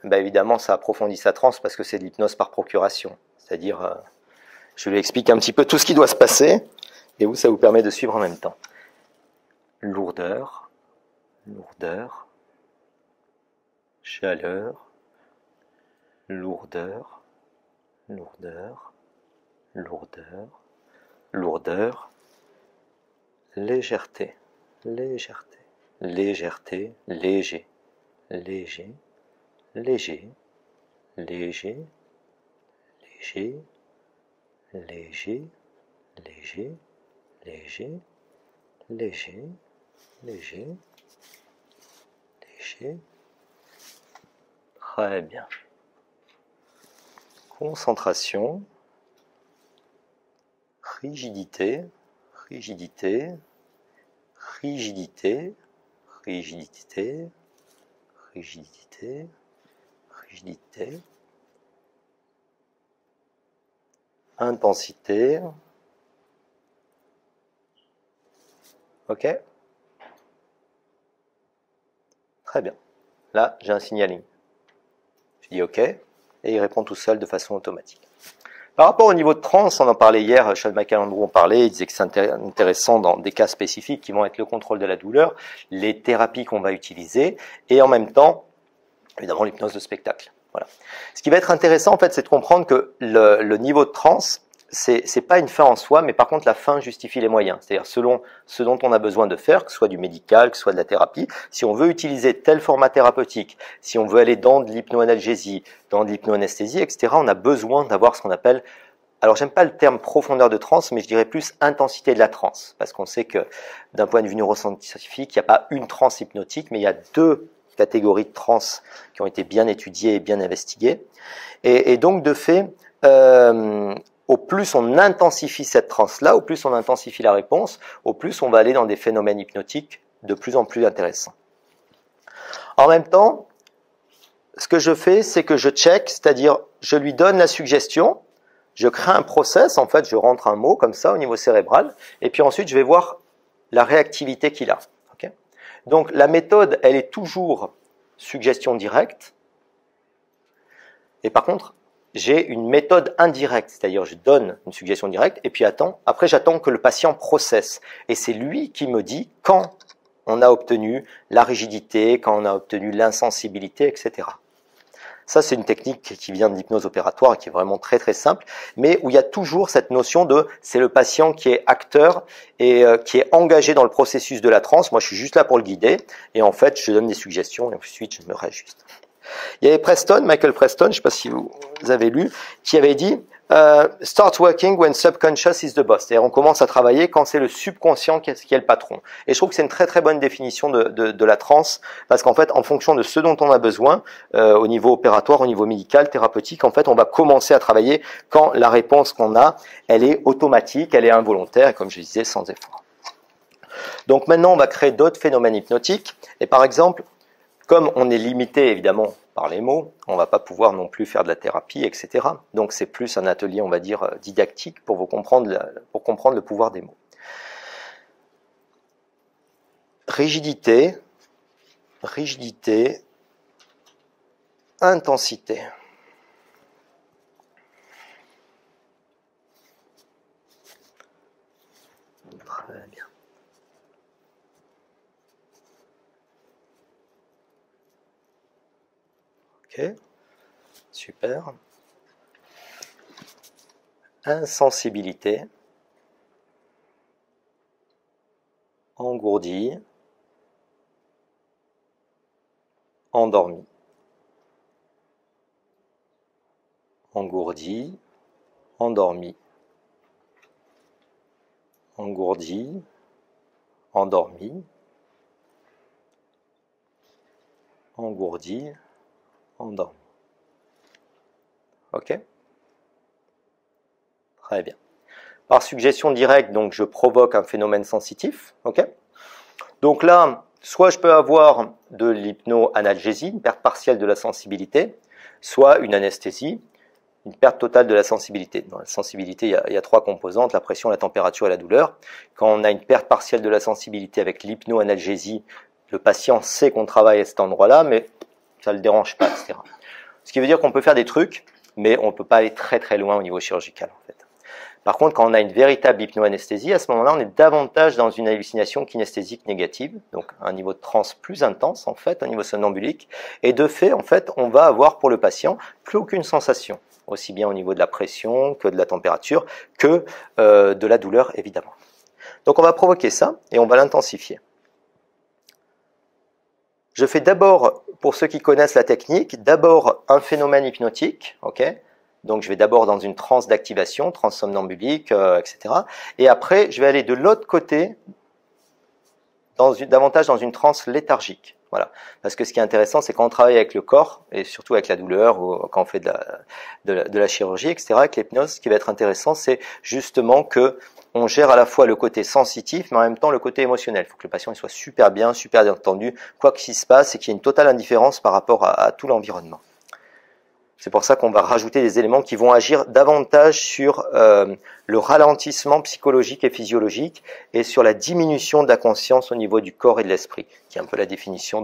ben évidemment, ça approfondit sa transe parce que c'est de l'hypnose par procuration. C'est-à-dire, je lui explique un petit peu tout ce qui doit se passer, et vous, ça vous permet de suivre en même temps. Lourdeur, lourdeur, chaleur, lourdeur, lourdeur, lourdeur, lourdeur, légèreté, légèreté. Légèreté, léger, léger, léger, léger, léger, léger, léger, léger, léger, léger, léger. Très bien. Concentration, rigidité, rigidité, rigidité, rigidité, rigidité, rigidité, intensité. OK? Très bien. Là, j'ai un signaling. Je dis OK, et il répond tout seul de façon automatique. Par rapport au niveau de transe, on en parlait hier, Sean McAlandrew en parlait, il disait que c'est intéressant dans des cas spécifiques qui vont être le contrôle de la douleur, les thérapies qu'on va utiliser, et en même temps, évidemment, l'hypnose de spectacle. Voilà. Ce qui va être intéressant, en fait, c'est de comprendre que le niveau de transe, c'est pas une fin en soi, mais par contre, la fin justifie les moyens. C'est-à-dire, selon ce dont on a besoin de faire, que ce soit du médical, que ce soit de la thérapie, si on veut utiliser tel format thérapeutique, si on veut aller dans de l'hypnoanalgésie, dans de l'hypnoanesthésie, etc., on a besoin d'avoir ce qu'on appelle, alors j'aime pas le terme profondeur de transe, mais je dirais plus intensité de la transe, parce qu'on sait que d'un point de vue neuroscientifique, il n'y a pas une transe hypnotique, mais il y a deux catégories de transe qui ont été bien étudiées et bien investiguées. Et donc, de fait, au plus on intensifie cette transe-là, au plus on intensifie la réponse, au plus on va aller dans des phénomènes hypnotiques de plus en plus intéressants. En même temps, ce que je fais, c'est que je check, c'est-à-dire je lui donne la suggestion, je crée un process, en fait je rentre un mot comme ça au niveau cérébral, et puis ensuite je vais voir la réactivité qu'il a. Okay? Donc la méthode, elle est toujours suggestion directe, et par contre, j'ai une méthode indirecte, c'est-à-dire je donne une suggestion directe et puis après j'attends que le patient processe. Et c'est lui qui me dit quand on a obtenu la rigidité, quand on a obtenu l'insensibilité, etc. Ça, c'est une technique qui vient de l'hypnose opératoire et qui est vraiment très très simple, mais où il y a toujours cette notion de c'est le patient qui est acteur et qui est engagé dans le processus de la transe. Moi, je suis juste là pour le guider et en fait, je donne des suggestions et ensuite je me réajuste. Il y avait Michael Preston, je ne sais pas si vous avez lu, qui avait dit Start working when subconscious is the boss. C'est-à-dire on commence à travailler quand c'est le subconscient qui est le patron. Et je trouve que c'est une très très bonne définition de la transe, parce qu'en fait, en fonction de ce dont on a besoin, au niveau opératoire, au niveau médical, thérapeutique, en fait, on va commencer à travailler quand la réponse qu'on a, elle est automatique, elle est involontaire, et comme je disais, sans effort. Donc maintenant, on va créer d'autres phénomènes hypnotiques. Et par exemple, comme on est limité évidemment par les mots, on ne va pas pouvoir non plus faire de la thérapie, etc. Donc c'est plus un atelier, on va dire, didactique pour comprendre le pouvoir des mots. Rigidité, intensité. Très bien. Ok, super. Insensibilité, engourdi, endormi, engourdi, endormi, engourdi, endormi, engourdi, endormi. Ok? Très bien. Par suggestion directe, donc je provoque un phénomène sensitif. Ok? Donc là, soit je peux avoir de l'hypnoanalgésie, une perte partielle de la sensibilité, soit une anesthésie, une perte totale de la sensibilité. Dans la sensibilité, il y a trois composantes, la pression, la température et la douleur. Quand on a une perte partielle de la sensibilité avec l'hypnoanalgésie, le patient sait qu'on travaille à cet endroit-là, mais ça ne le dérange pas, etc. Ce qui veut dire qu'on peut faire des trucs, mais on ne peut pas aller très très loin au niveau chirurgical, en fait. Par contre, quand on a une véritable hypnoanesthésie, à ce moment-là, on est davantage dans une hallucination kinesthésique négative, donc un niveau de transe plus intense, en fait, un niveau somnambulique. Et de fait, en fait, on va avoir pour le patient plus aucune sensation, aussi bien au niveau de la pression que de la température, que de la douleur, évidemment. Donc on va provoquer ça et on va l'intensifier. Je fais d'abord, pour ceux qui connaissent la technique, d'abord un phénomène hypnotique, ok ? Donc je vais d'abord dans une transe d'activation, transe somnambulique, etc. Et après, je vais aller de l'autre côté, davantage dans une transe léthargique. Voilà. Parce que ce qui est intéressant, c'est quand on travaille avec le corps, et surtout avec la douleur, ou quand on fait de la chirurgie, etc., avec l'hypnose, ce qui va être intéressant, c'est justement que on gère à la fois le côté sensitif, mais en même temps le côté émotionnel. Il faut que le patient il soit super bien entendu, quoi qu'il se passe, et qu'il y ait une totale indifférence par rapport à tout l'environnement. C'est pour ça qu'on va rajouter des éléments qui vont agir davantage sur le ralentissement psychologique et physiologique et sur la diminution de la conscience au niveau du corps et de l'esprit, qui est un peu la définition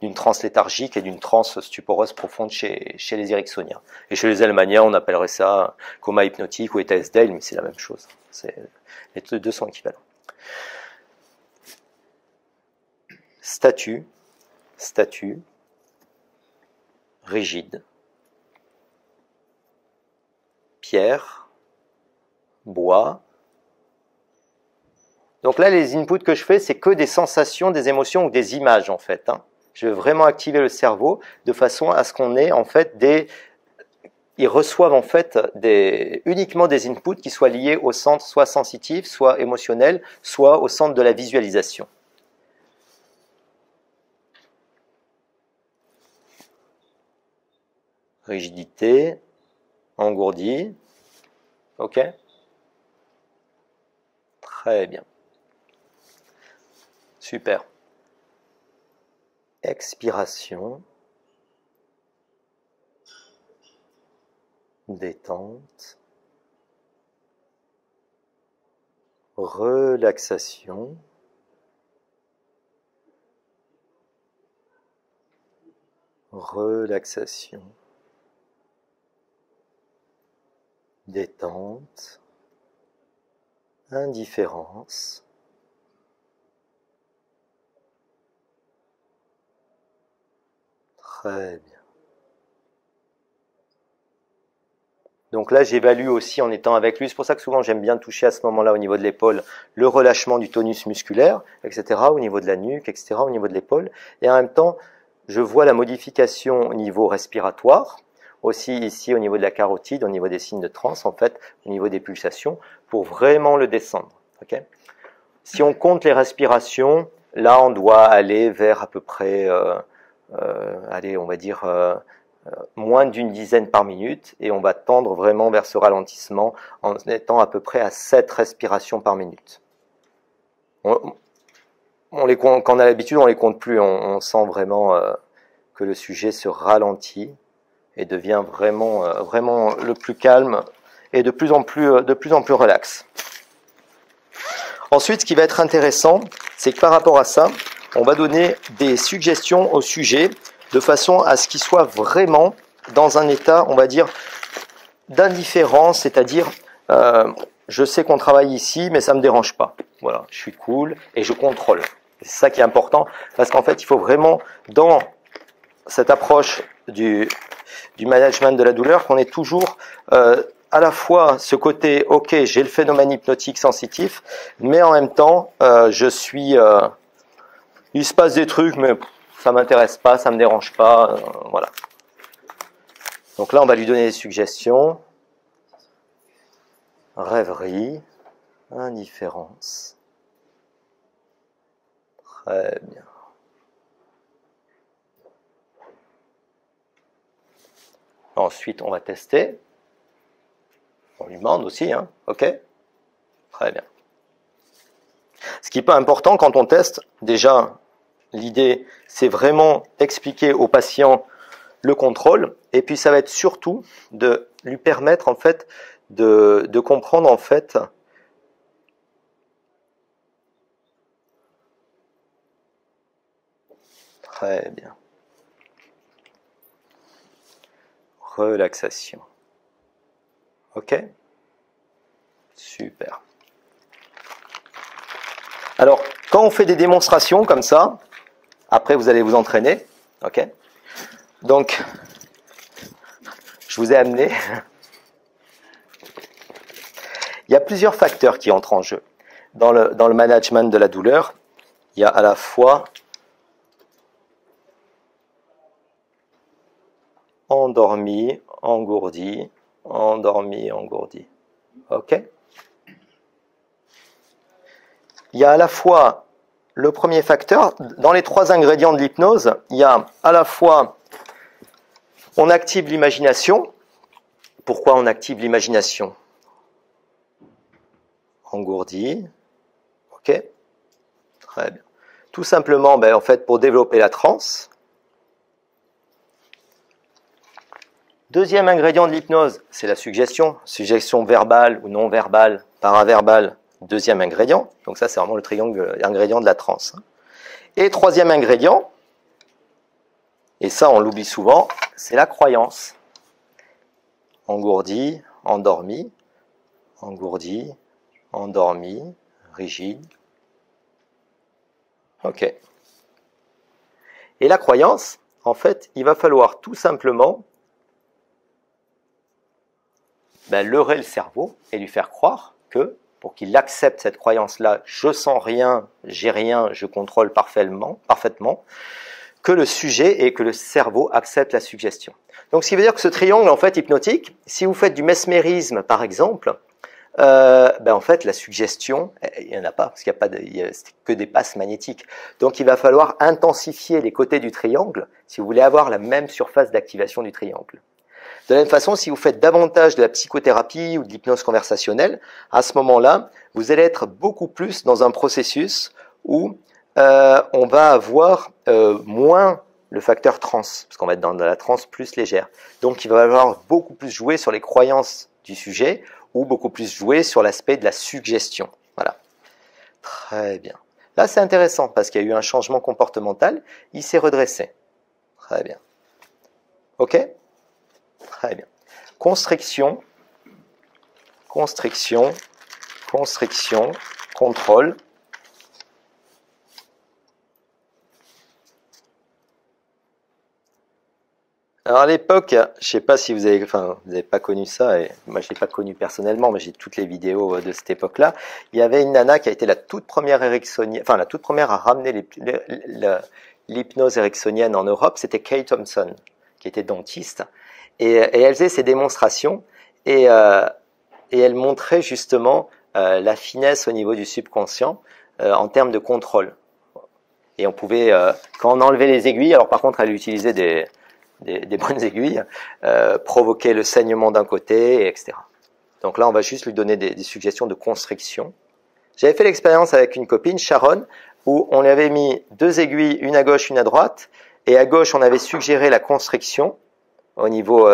d'une transe léthargique et d'une transe stuporeuse profonde chez les ericksoniens. Et chez les allemanniens, on appellerait ça coma hypnotique ou état Hesdale, mais c'est la même chose. Les deux sont équivalents. Statut, rigide. Pierre, bois. Donc là, les inputs que je fais, c'est que des sensations, des émotions ou des images, en fait. Je vais vraiment activer le cerveau de façon à ce qu'on ait, en fait, ils reçoivent, en fait, uniquement des inputs qui soient liés au centre soit sensitif, soit émotionnel, soit au centre de la visualisation. Rigidité. Engourdi. Ok? Très bien. Super. Expiration. Détente. Relaxation. Relaxation. Détente, indifférence, très bien. Donc là, j'évalue aussi en étant avec lui, c'est pour ça que souvent j'aime bien toucher à ce moment-là au niveau de l'épaule, le relâchement du tonus musculaire, etc., au niveau de la nuque, etc., au niveau de l'épaule, et en même temps, je vois la modification au niveau respiratoire, aussi ici au niveau de la carotide, au niveau des signes de transe, en fait, au niveau des pulsations, pour vraiment le descendre. Okay? Si on compte les respirations, là on doit aller vers à peu près, allez, on va dire moins d'une dizaine par minute, et on va tendre vraiment vers ce ralentissement en étant à peu près à 7 respirations par minute. Quand on a l'habitude, on les compte plus, on sent vraiment que le sujet se ralentit et devient vraiment le plus calme et de plus en plus relax. Ensuite, ce qui va être intéressant, c'est que par rapport à ça, on va donner des suggestions au sujet de façon à ce qu'il soit vraiment dans un état, on va dire, d'indifférence, c'est-à-dire, je sais qu'on travaille ici, mais ça me dérange pas. Voilà, je suis cool et je contrôle. C'est ça qui est important, parce qu'en fait, il faut vraiment, dans cette approche du management de la douleur, qu'on ait toujours à la fois ce côté, ok, j'ai le phénomène hypnotique sensitif, mais en même temps, il se passe des trucs, mais ça m'intéresse pas, ça me dérange pas, voilà. Donc là, on va lui donner des suggestions. Rêverie, indifférence. Très bien. Ensuite, on va tester. On lui demande aussi, hein, ok? Très bien. Ce qui est pas important quand on teste, déjà, l'idée, c'est vraiment d'expliquer au patient le contrôle, et puis ça va être surtout de lui permettre, en fait, de comprendre, en fait, très bien. Relaxation. Ok? Super. Alors, quand on fait des démonstrations comme ça, après vous allez vous entraîner, ok? Donc, je vous ai amené. Il y a plusieurs facteurs qui entrent en jeu. Dans le management de la douleur, il y a à la fois endormi, engourdi, endormi, engourdi. Ok? Il y a à la fois le premier facteur, dans les 3 ingrédients de l'hypnose, il y a à la fois, on active l'imagination. Pourquoi on active l'imagination? Engourdi. Ok? Très bien. Tout simplement, en fait, pour développer la transe. Deuxième ingrédient de l'hypnose, c'est la suggestion. Suggestion verbale ou non verbale, paraverbale, deuxième ingrédient. Donc ça, c'est vraiment le triangle ingrédient de la transe. Et troisième ingrédient, et ça on l'oublie souvent, c'est la croyance. Engourdi, endormi, engourdi, endormi, rigide. Ok. Et la croyance, en fait, il va falloir tout simplement leurrer le cerveau et lui faire croire que, pour qu'il accepte cette croyance-là, je sens rien, j'ai rien, je contrôle parfaitement, que le sujet et que le cerveau acceptent la suggestion. Donc ce qui veut dire que ce triangle en fait hypnotique, si vous faites du mesmérisme par exemple, en fait la suggestion, il n'y en a pas, parce qu'il n'y a c'est que des passes magnétiques. Donc il va falloir intensifier les côtés du triangle si vous voulez avoir la même surface d'activation du triangle. De la même façon, si vous faites davantage de la psychothérapie ou de l'hypnose conversationnelle, à ce moment-là, vous allez être beaucoup plus dans un processus où on va avoir moins le facteur trans, parce qu'on va être dans la transe plus légère. Donc il va falloir beaucoup plus jouer sur les croyances du sujet ou beaucoup plus jouer sur l'aspect de la suggestion. Voilà. Très bien. Là, c'est intéressant parce qu'il y a eu un changement comportemental, il s'est redressé. Très bien. Ok ? Très bien. Constriction, constriction, constriction, contrôle. Alors à l'époque, je ne sais pas si vous avez pas connu ça, et moi je l'ai pas connu personnellement, mais j'ai toutes les vidéos de cette époque-là. Il y avait une nana qui a été la toute première ericksonienne, enfin la toute première à ramener l'hypnose ericksonienne en Europe, c'était Kay Thompson, qui était dentiste, et elle faisait ces démonstrations, et elle montrait justement la finesse au niveau du subconscient en termes de contrôle. Et on pouvait, quand on enlevait les aiguilles, alors par contre elle utilisait des bonnes aiguilles, provoquer le saignement d'un côté, etc. Donc là on va juste lui donner des suggestions de constriction. J'avais fait l'expérience avec une copine, Sharon, où on lui avait mis 2 aiguilles, une à gauche, une à droite, et à gauche on avait suggéré la constriction au niveau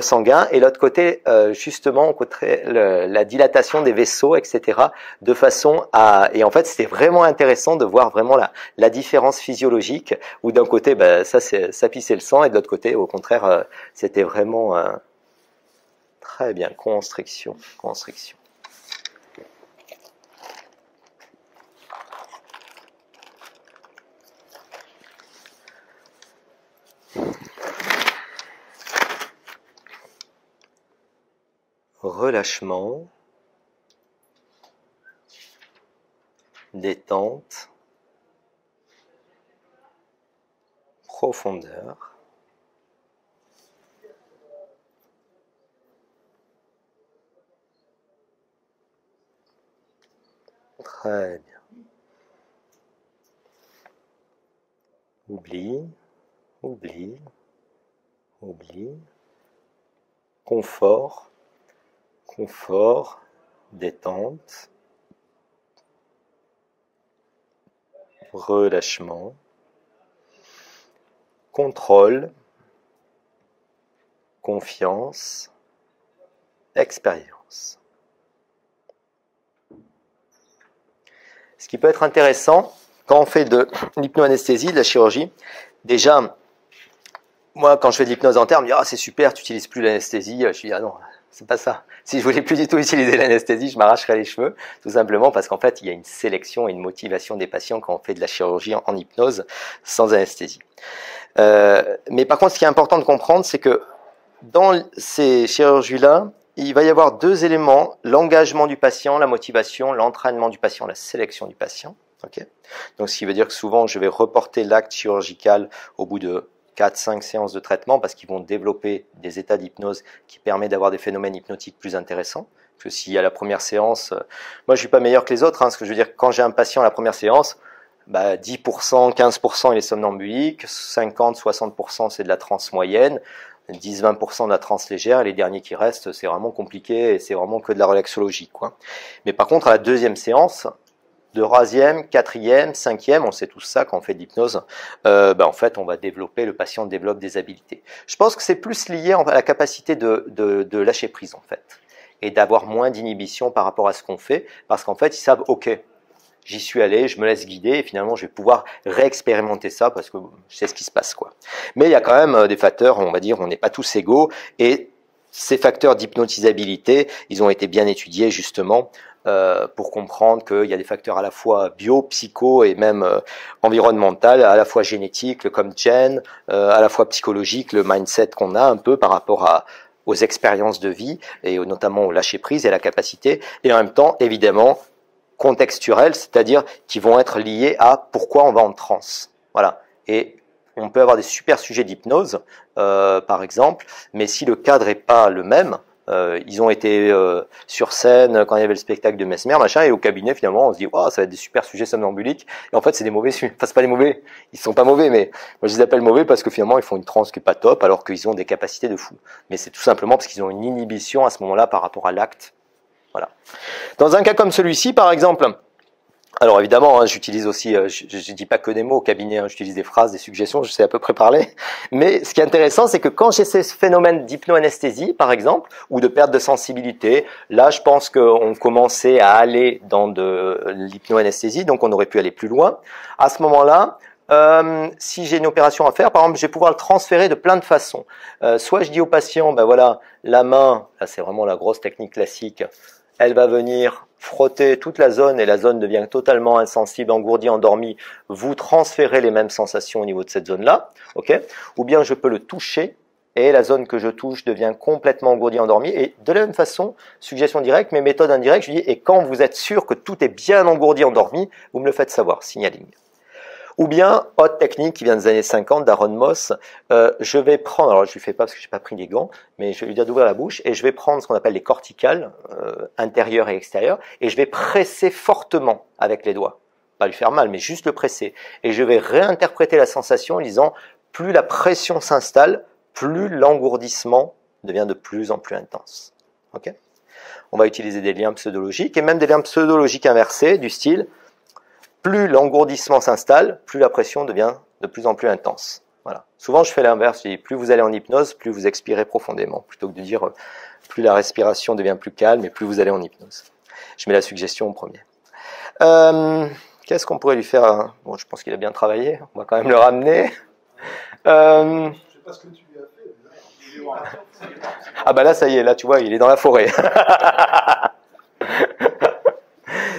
sanguin, et l'autre côté, justement, on côté la dilatation des vaisseaux, etc., de façon à... Et en fait, c'était vraiment intéressant de voir vraiment la différence physiologique, où d'un côté, ça pissait le sang, et de l'autre côté, au contraire, c'était vraiment... Très bien, constriction. Relâchement, détente, profondeur. Très bien. Oublie. Confort, détente, relâchement, contrôle, confiance, expérience. Ce qui peut être intéressant quand on fait de l'hypnoanesthésie, de la chirurgie, déjà, moi quand je fais de l'hypnose dentaire, on me dit « Ah c'est super, tu n'utilises plus l'anesthésie », je dis « Ah non, c'est pas ça. Si je voulais plus du tout utiliser l'anesthésie, je m'arracherais les cheveux, tout simplement parce qu'en fait, il y a une sélection et une motivation des patients quand on fait de la chirurgie en hypnose sans anesthésie. Mais par contre, ce qui est important de comprendre, c'est que dans ces chirurgies-là, il va y avoir 2 éléments, l'engagement du patient, la motivation, l'entraînement du patient, la sélection du patient. Okay. Donc, ce qui veut dire que souvent, je vais reporter l'acte chirurgical au bout de 4-5 séances de traitement parce qu'ils vont développer des états d'hypnose qui permettent d'avoir des phénomènes hypnotiques plus intéressants. Parce que si à la première séance, moi je suis pas meilleur que les autres, ce que je veux dire, quand j'ai un patient à la première séance, 10%, 15% il est somnambulique, 50-60% c'est de la transe moyenne, 10-20% de la transe légère, et les derniers qui restent, c'est vraiment compliqué et c'est vraiment que de la relaxologie, quoi. Mais par contre, à la deuxième séance, 3e, 4e, 5e, on sait tout ça quand on fait de l'hypnose, en fait, on va développer, le patient développe des habiletés. Je pense que c'est plus lié à la capacité de lâcher prise, en fait, et d'avoir moins d'inhibition par rapport à ce qu'on fait, parce qu'en fait, ils savent, ok, j'y suis allé, je me laisse guider, et finalement, je vais pouvoir réexpérimenter ça, parce que je sais ce qui se passe, quoi. Mais il y a quand même des facteurs, on va dire, on n'est pas tous égaux, et ces facteurs d'hypnotisabilité, ils ont été bien étudiés, justement, pour comprendre qu'il y a des facteurs à la fois bio, psycho et même environnemental, à la fois génétique, comme gène, à la fois psychologique, le mindset qu'on a un peu par rapport aux expériences de vie, et notamment au lâcher-prise et à la capacité, et en même temps, évidemment, contextuels, c'est-à-dire qui vont être liés à pourquoi on va en transe. Voilà. Et on peut avoir des super sujets d'hypnose, par exemple, mais si le cadre n'est pas le même, ils ont été sur scène quand il y avait le spectacle de Mesmer, machin, et au cabinet, finalement, on se dit, oh, ça va être des super sujets somnambuliques, et en fait, c'est des mauvais sujets. Enfin, c'est pas des mauvais, ils sont pas mauvais, mais moi, je les appelle mauvais parce que finalement, ils font une transe qui est pas top, alors qu'ils ont des capacités de fou. Mais c'est tout simplement parce qu'ils ont une inhibition à ce moment-là par rapport à l'acte. Voilà. Dans un cas comme celui-ci, par exemple, alors évidemment, j'utilise aussi, je dis pas que des mots au cabinet, j'utilise des phrases, des suggestions, je sais à peu près parler. Mais ce qui est intéressant, c'est que quand j'ai ces phénomènes d'hypnoanesthésie, par exemple, ou de perte de sensibilité, là, je pense qu'on commençait à aller dans de l'hypnoanesthésie, donc on aurait pu aller plus loin. À ce moment-là, si j'ai une opération à faire, par exemple, je vais pouvoir le transférer de plein de façons. Soit je dis au patient, voilà, la main, là c'est vraiment la grosse technique classique, elle va venir frotter toute la zone et la zone devient totalement insensible, engourdie, endormie. Vous transférez les mêmes sensations au niveau de cette zone-là, ok? Ou bien je peux le toucher et la zone que je touche devient complètement engourdie, endormie. Et de la même façon, suggestion directe, mais méthode indirecte, je dis, et quand vous êtes sûr que tout est bien engourdi, endormi, vous me le faites savoir, signaling. Ou bien, autre technique qui vient des années 50 d'Aaron Moss, je vais prendre, alors je ne lui fais pas parce que je n'ai pas pris les gants, mais je vais lui dire d'ouvrir la bouche et je vais prendre ce qu'on appelle les corticales, intérieures et extérieures, et je vais presser fortement avec les doigts. Pas lui faire mal, mais juste le presser. Et je vais réinterpréter la sensation en disant, plus la pression s'installe, plus l'engourdissement devient de plus en plus intense. Okay ? On va utiliser des liens pseudologiques et même des liens pseudologiques inversés du style plus l'engourdissement s'installe, plus la pression devient de plus en plus intense. Voilà. Souvent je fais l'inverse, je dis plus vous allez en hypnose, plus vous expirez profondément, plutôt que de dire plus la respiration devient plus calme et plus vous allez en hypnose. Je mets la suggestion au premier. Qu'est-ce qu'on pourrait lui faire? Bon, je pense qu'il a bien travaillé, on va quand même le ramener. Je sais pas ce que tu lui as fait. Ah bah là ça y est, là tu vois, il est dans la forêt.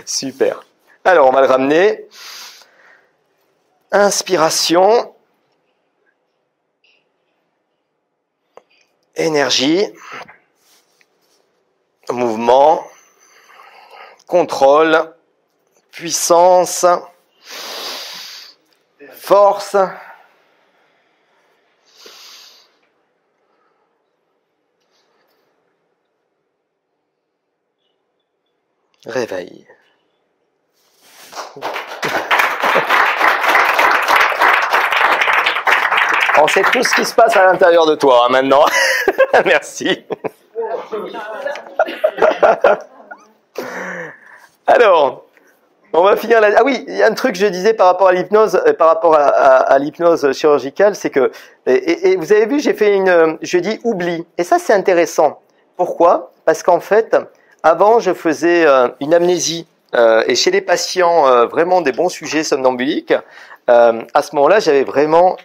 Super. Alors on va le ramener. Inspiration. Énergie. Mouvement. Contrôle. Puissance. Force. Réveil. On sait tout ce qui se passe à l'intérieur de toi hein, maintenant. Merci. Alors, on va finir là. Ah oui, il y a un truc que je disais par rapport à l'hypnose, à l'hypnose chirurgicale, c'est que et vous avez vu, j'ai fait je dis oubli. Et ça c'est intéressant. Pourquoi? Parce qu'en fait, avant je faisais une amnésie. Et chez les patients vraiment des bons sujets somnambuliques, à ce moment-là, j'avais vraiment,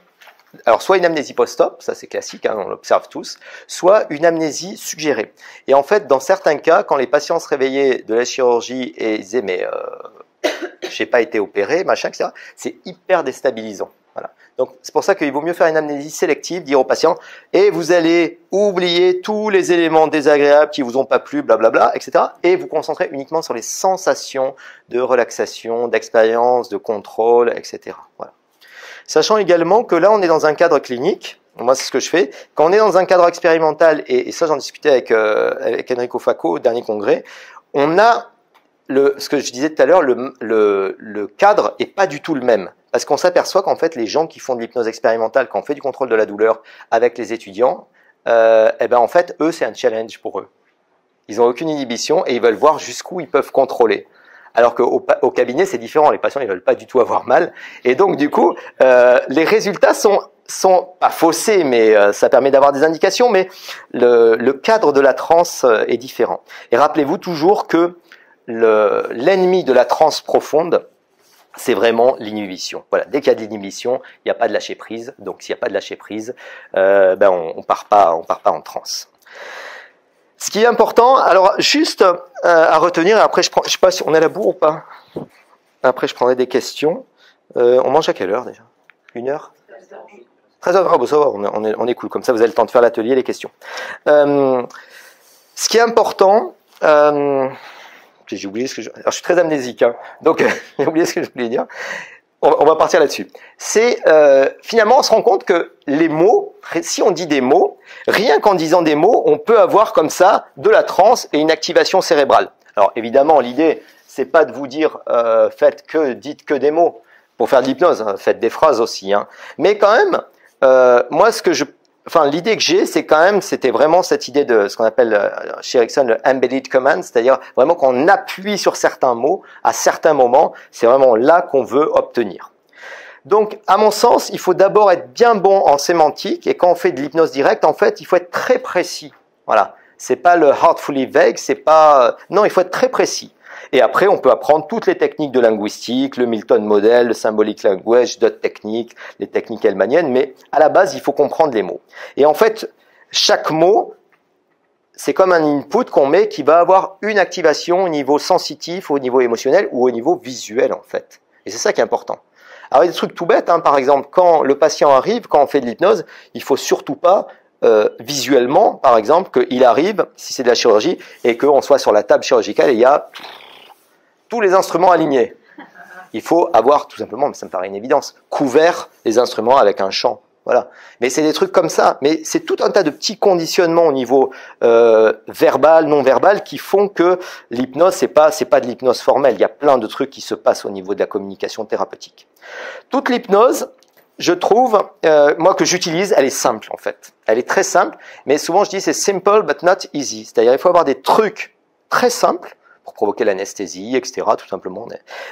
alors soit une amnésie post-op, ça c'est classique, hein, on l'observe tous, soit une amnésie suggérée. Et en fait, dans certains cas, quand les patients se réveillaient de la chirurgie et disaient mais j'ai pas été opéré, machin, etc., c'est hyper déstabilisant. Voilà. Donc c'est pour ça qu'il vaut mieux faire une amnésie sélective, dire aux patients et vous allez oublier tous les éléments désagréables qui vous ont pas plu, blablabla, etc. Et vous concentrer uniquement sur les sensations de relaxation, d'expérience, de contrôle, etc. Voilà. Sachant également que là on est dans un cadre clinique. Moi c'est ce que je fais. Quand on est dans un cadre expérimental, et ça j'en discutais avec Enrico Facco au dernier congrès, on a ce que je disais tout à l'heure, le cadre est pas du tout le même. Parce qu'on s'aperçoit qu'en fait, les gens qui font de l'hypnose expérimentale, quand on fait du contrôle de la douleur avec les étudiants, eh ben en fait, eux, c'est un challenge pour eux. Ils n'ont aucune inhibition et ils veulent voir jusqu'où ils peuvent contrôler. Alors qu'au cabinet, c'est différent. Les patients, ils veulent pas du tout avoir mal. Et donc, du coup, les résultats sont pas faussés, mais ça permet d'avoir des indications. Mais le cadre de la transe est différent. Et rappelez-vous toujours que l'ennemi de la transe profonde, c'est vraiment l'inhibition. Voilà, dès qu'il y a de l'inhibition, il n'y a pas de lâcher prise. Donc, s'il n'y a pas de lâcher prise, on part pas en transe. Ce qui est important, alors juste à retenir, et après je sais pas si on est à la bourre ou pas. Après, je prendrai des questions. On mange à quelle heure déjà? 1h? 13h. Ah bon, ça va, on est cool. Comme ça, vous avez le temps de faire l'atelier, les questions. Ce qui est important. J'ai oublié ce que alors, je suis très amnésique, hein, donc j'ai oublié ce que je voulais dire. On va partir là-dessus. C'est finalement, on se rend compte que les mots, si on dit des mots, rien qu'en disant des mots, on peut avoir comme ça de la transe et une activation cérébrale. Alors évidemment, l'idée, c'est pas de vous dire dites que des mots pour faire de l'hypnose, hein, faites des phrases aussi, hein. Mais quand même, moi, l'idée que j'ai, c'était vraiment cette idée de ce qu'on appelle chez Erickson le embedded command, c'est-à-dire vraiment qu'on appuie sur certains mots à certains moments, c'est vraiment là qu'on veut obtenir. Donc, à mon sens, il faut d'abord être bien bon en sémantique, et quand on fait de l'hypnose directe, en fait, il faut être très précis. Voilà. C'est pas le heartfully vague, non, il faut être très précis. Et après, on peut apprendre toutes les techniques de linguistique, le Milton Model, le symbolic language, d'autres techniques, les techniques hellmaniennes, mais à la base, il faut comprendre les mots. Et en fait, chaque mot, c'est comme un input qu'on met qui va avoir une activation au niveau sensitif, au niveau émotionnel ou au niveau visuel, en fait. Et c'est ça qui est important. Alors, il y a des trucs tout bêtes, hein. Par exemple, quand le patient arrive, quand on fait de l'hypnose, il faut surtout pas visuellement, par exemple, qu'il arrive, si c'est de la chirurgie, et qu'on soit sur la table chirurgicale et il y a tous les instruments alignés. il faut avoir tout simplement, mais ça me paraît une évidence, couvert les instruments avec un chant. Voilà. Mais c'est des trucs comme ça. Mais c'est tout un tas de petits conditionnements au niveau verbal, non verbal, qui font que l'hypnose, c'est pas de l'hypnose formelle. Il y a plein de trucs qui se passent au niveau de la communication thérapeutique. Toute l'hypnose, je trouve, moi que j'utilise, elle est simple en fait. Elle est très simple, mais souvent je dis c'est simple but not easy. C'est-à-dire il faut avoir des trucs très simples pour provoquer l'anesthésie, etc. Tout simplement.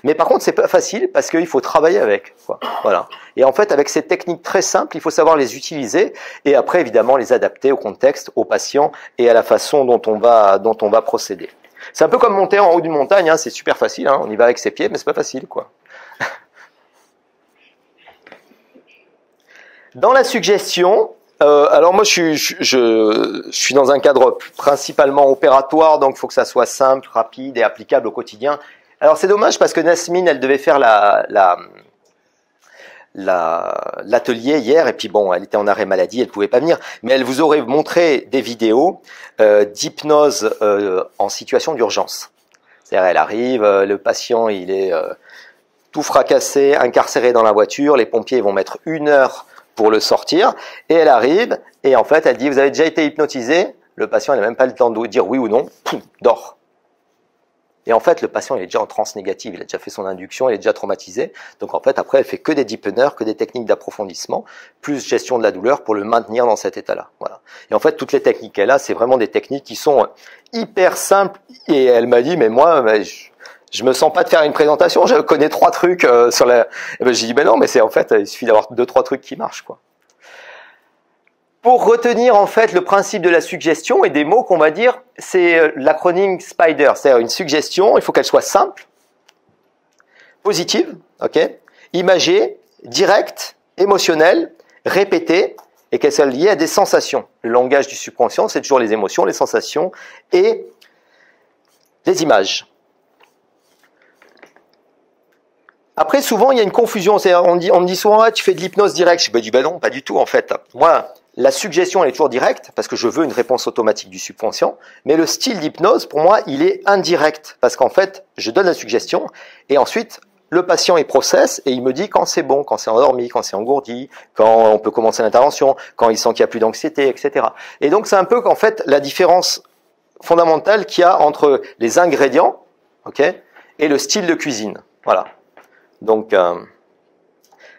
Mais par contre, c'est pas facile parce qu'il faut travailler avec. Quoi. Voilà. Et en fait, avec ces techniques très simples, il faut savoir les utiliser et après, évidemment, les adapter au contexte, au patient et à la façon dont on va procéder. C'est un peu comme monter en haut d'une montagne. Hein, c'est super facile. Hein, on y va avec ses pieds, mais c'est pas facile, quoi. Dans la suggestion. Alors moi, je suis dans un cadre principalement opératoire, donc il faut que ça soit simple, rapide et applicable au quotidien. Alors c'est dommage parce que Nasmine, elle devait faire l'atelier hier, et puis bon, elle était en arrêt maladie, elle pouvait pas venir, mais elle vous aurait montré des vidéos d'hypnose en situation d'urgence. C'est-à-dire, elle arrive, le patient, il est tout fracassé, incarcéré dans la voiture, les pompiers vont mettre 1 heure pour le sortir, et elle arrive, et en fait, elle dit, vous avez déjà été hypnotisé? Le patient, il n'a même pas le temps de dire oui ou non, poum, dort. Et en fait, le patient, il est déjà en transe négative, il a déjà fait son induction, il est déjà traumatisé, donc en fait, après, elle fait que des deepeners, que des techniques d'approfondissement, plus gestion de la douleur pour le maintenir dans cet état-là. Voilà. Et en fait, toutes les techniques qu'elle a, c'est vraiment des techniques qui sont hyper simples, et elle m'a dit, mais moi, je me sens pas de faire une présentation, je connais 3 trucs sur la... Et ben, j'ai dit, ben non, mais c'est en fait, il suffit d'avoir 2-3 trucs qui marchent, quoi. Pour retenir, en fait, le principe de la suggestion et des mots qu'on va dire, c'est l'acronyme SPIDER. C'est-à-dire une suggestion, il faut qu'elle soit simple, positive, ok, imagée, directe, émotionnelle, répétée, et qu'elle soit liée à des sensations. Le langage du subconscient, c'est toujours les émotions, les sensations et les images. Après, souvent, il y a une confusion. On me dit souvent, ah, tu fais de l'hypnose directe. Je dis, ben non, pas du tout, en fait. Moi, la suggestion, elle est toujours directe, parce que je veux une réponse automatique du subconscient. Mais le style d'hypnose, pour moi, il est indirect. Parce qu'en fait, je donne la suggestion, et ensuite, le patient, il processe, et il me dit quand c'est bon, quand c'est endormi, quand c'est engourdi, quand on peut commencer l'intervention, quand il sent qu'il n'y a plus d'anxiété, etc. Et donc, c'est un peu, qu'en fait, la différence fondamentale qu'il y a entre les ingrédients, ok, et le style de cuisine. Voilà. Donc,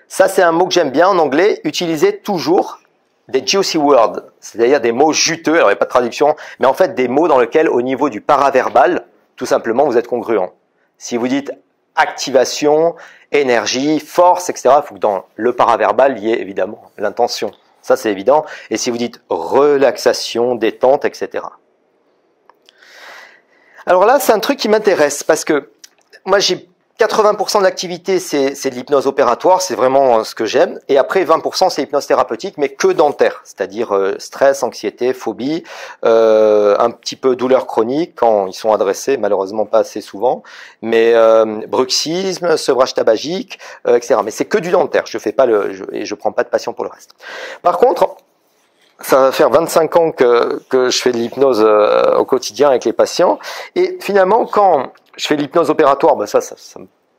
ça c'est un mot que j'aime bien en anglais. Utilisez toujours des juicy words, c'est-à-dire des mots juteux. Alors il n'y a pas de traduction, mais en fait des mots dans lesquels, au niveau du paraverbal, tout simplement, vous êtes congruent. Si vous dites activation, énergie, force, etc., il faut que dans le paraverbal, il y ait évidemment l'intention. Ça c'est évident. Et si vous dites relaxation, détente, etc. Alors là, c'est un truc qui m'intéresse parce que moi j'ai 80% de l'activité, c'est de l'hypnose opératoire, c'est vraiment ce que j'aime. Et après, 20%, c'est hypnose thérapeutique, mais que dentaire, c'est-à-dire stress, anxiété, phobie, un petit peu douleur chronique quand ils sont adressés, malheureusement pas assez souvent, mais bruxisme, sevrage tabagique, etc. Mais c'est que du dentaire, je fais pas et je prends pas de patients pour le reste. Par contre, ça va faire 25 ans que je fais de l'hypnose au quotidien avec les patients, et finalement, quand je fais de l'hypnose opératoire, ben ça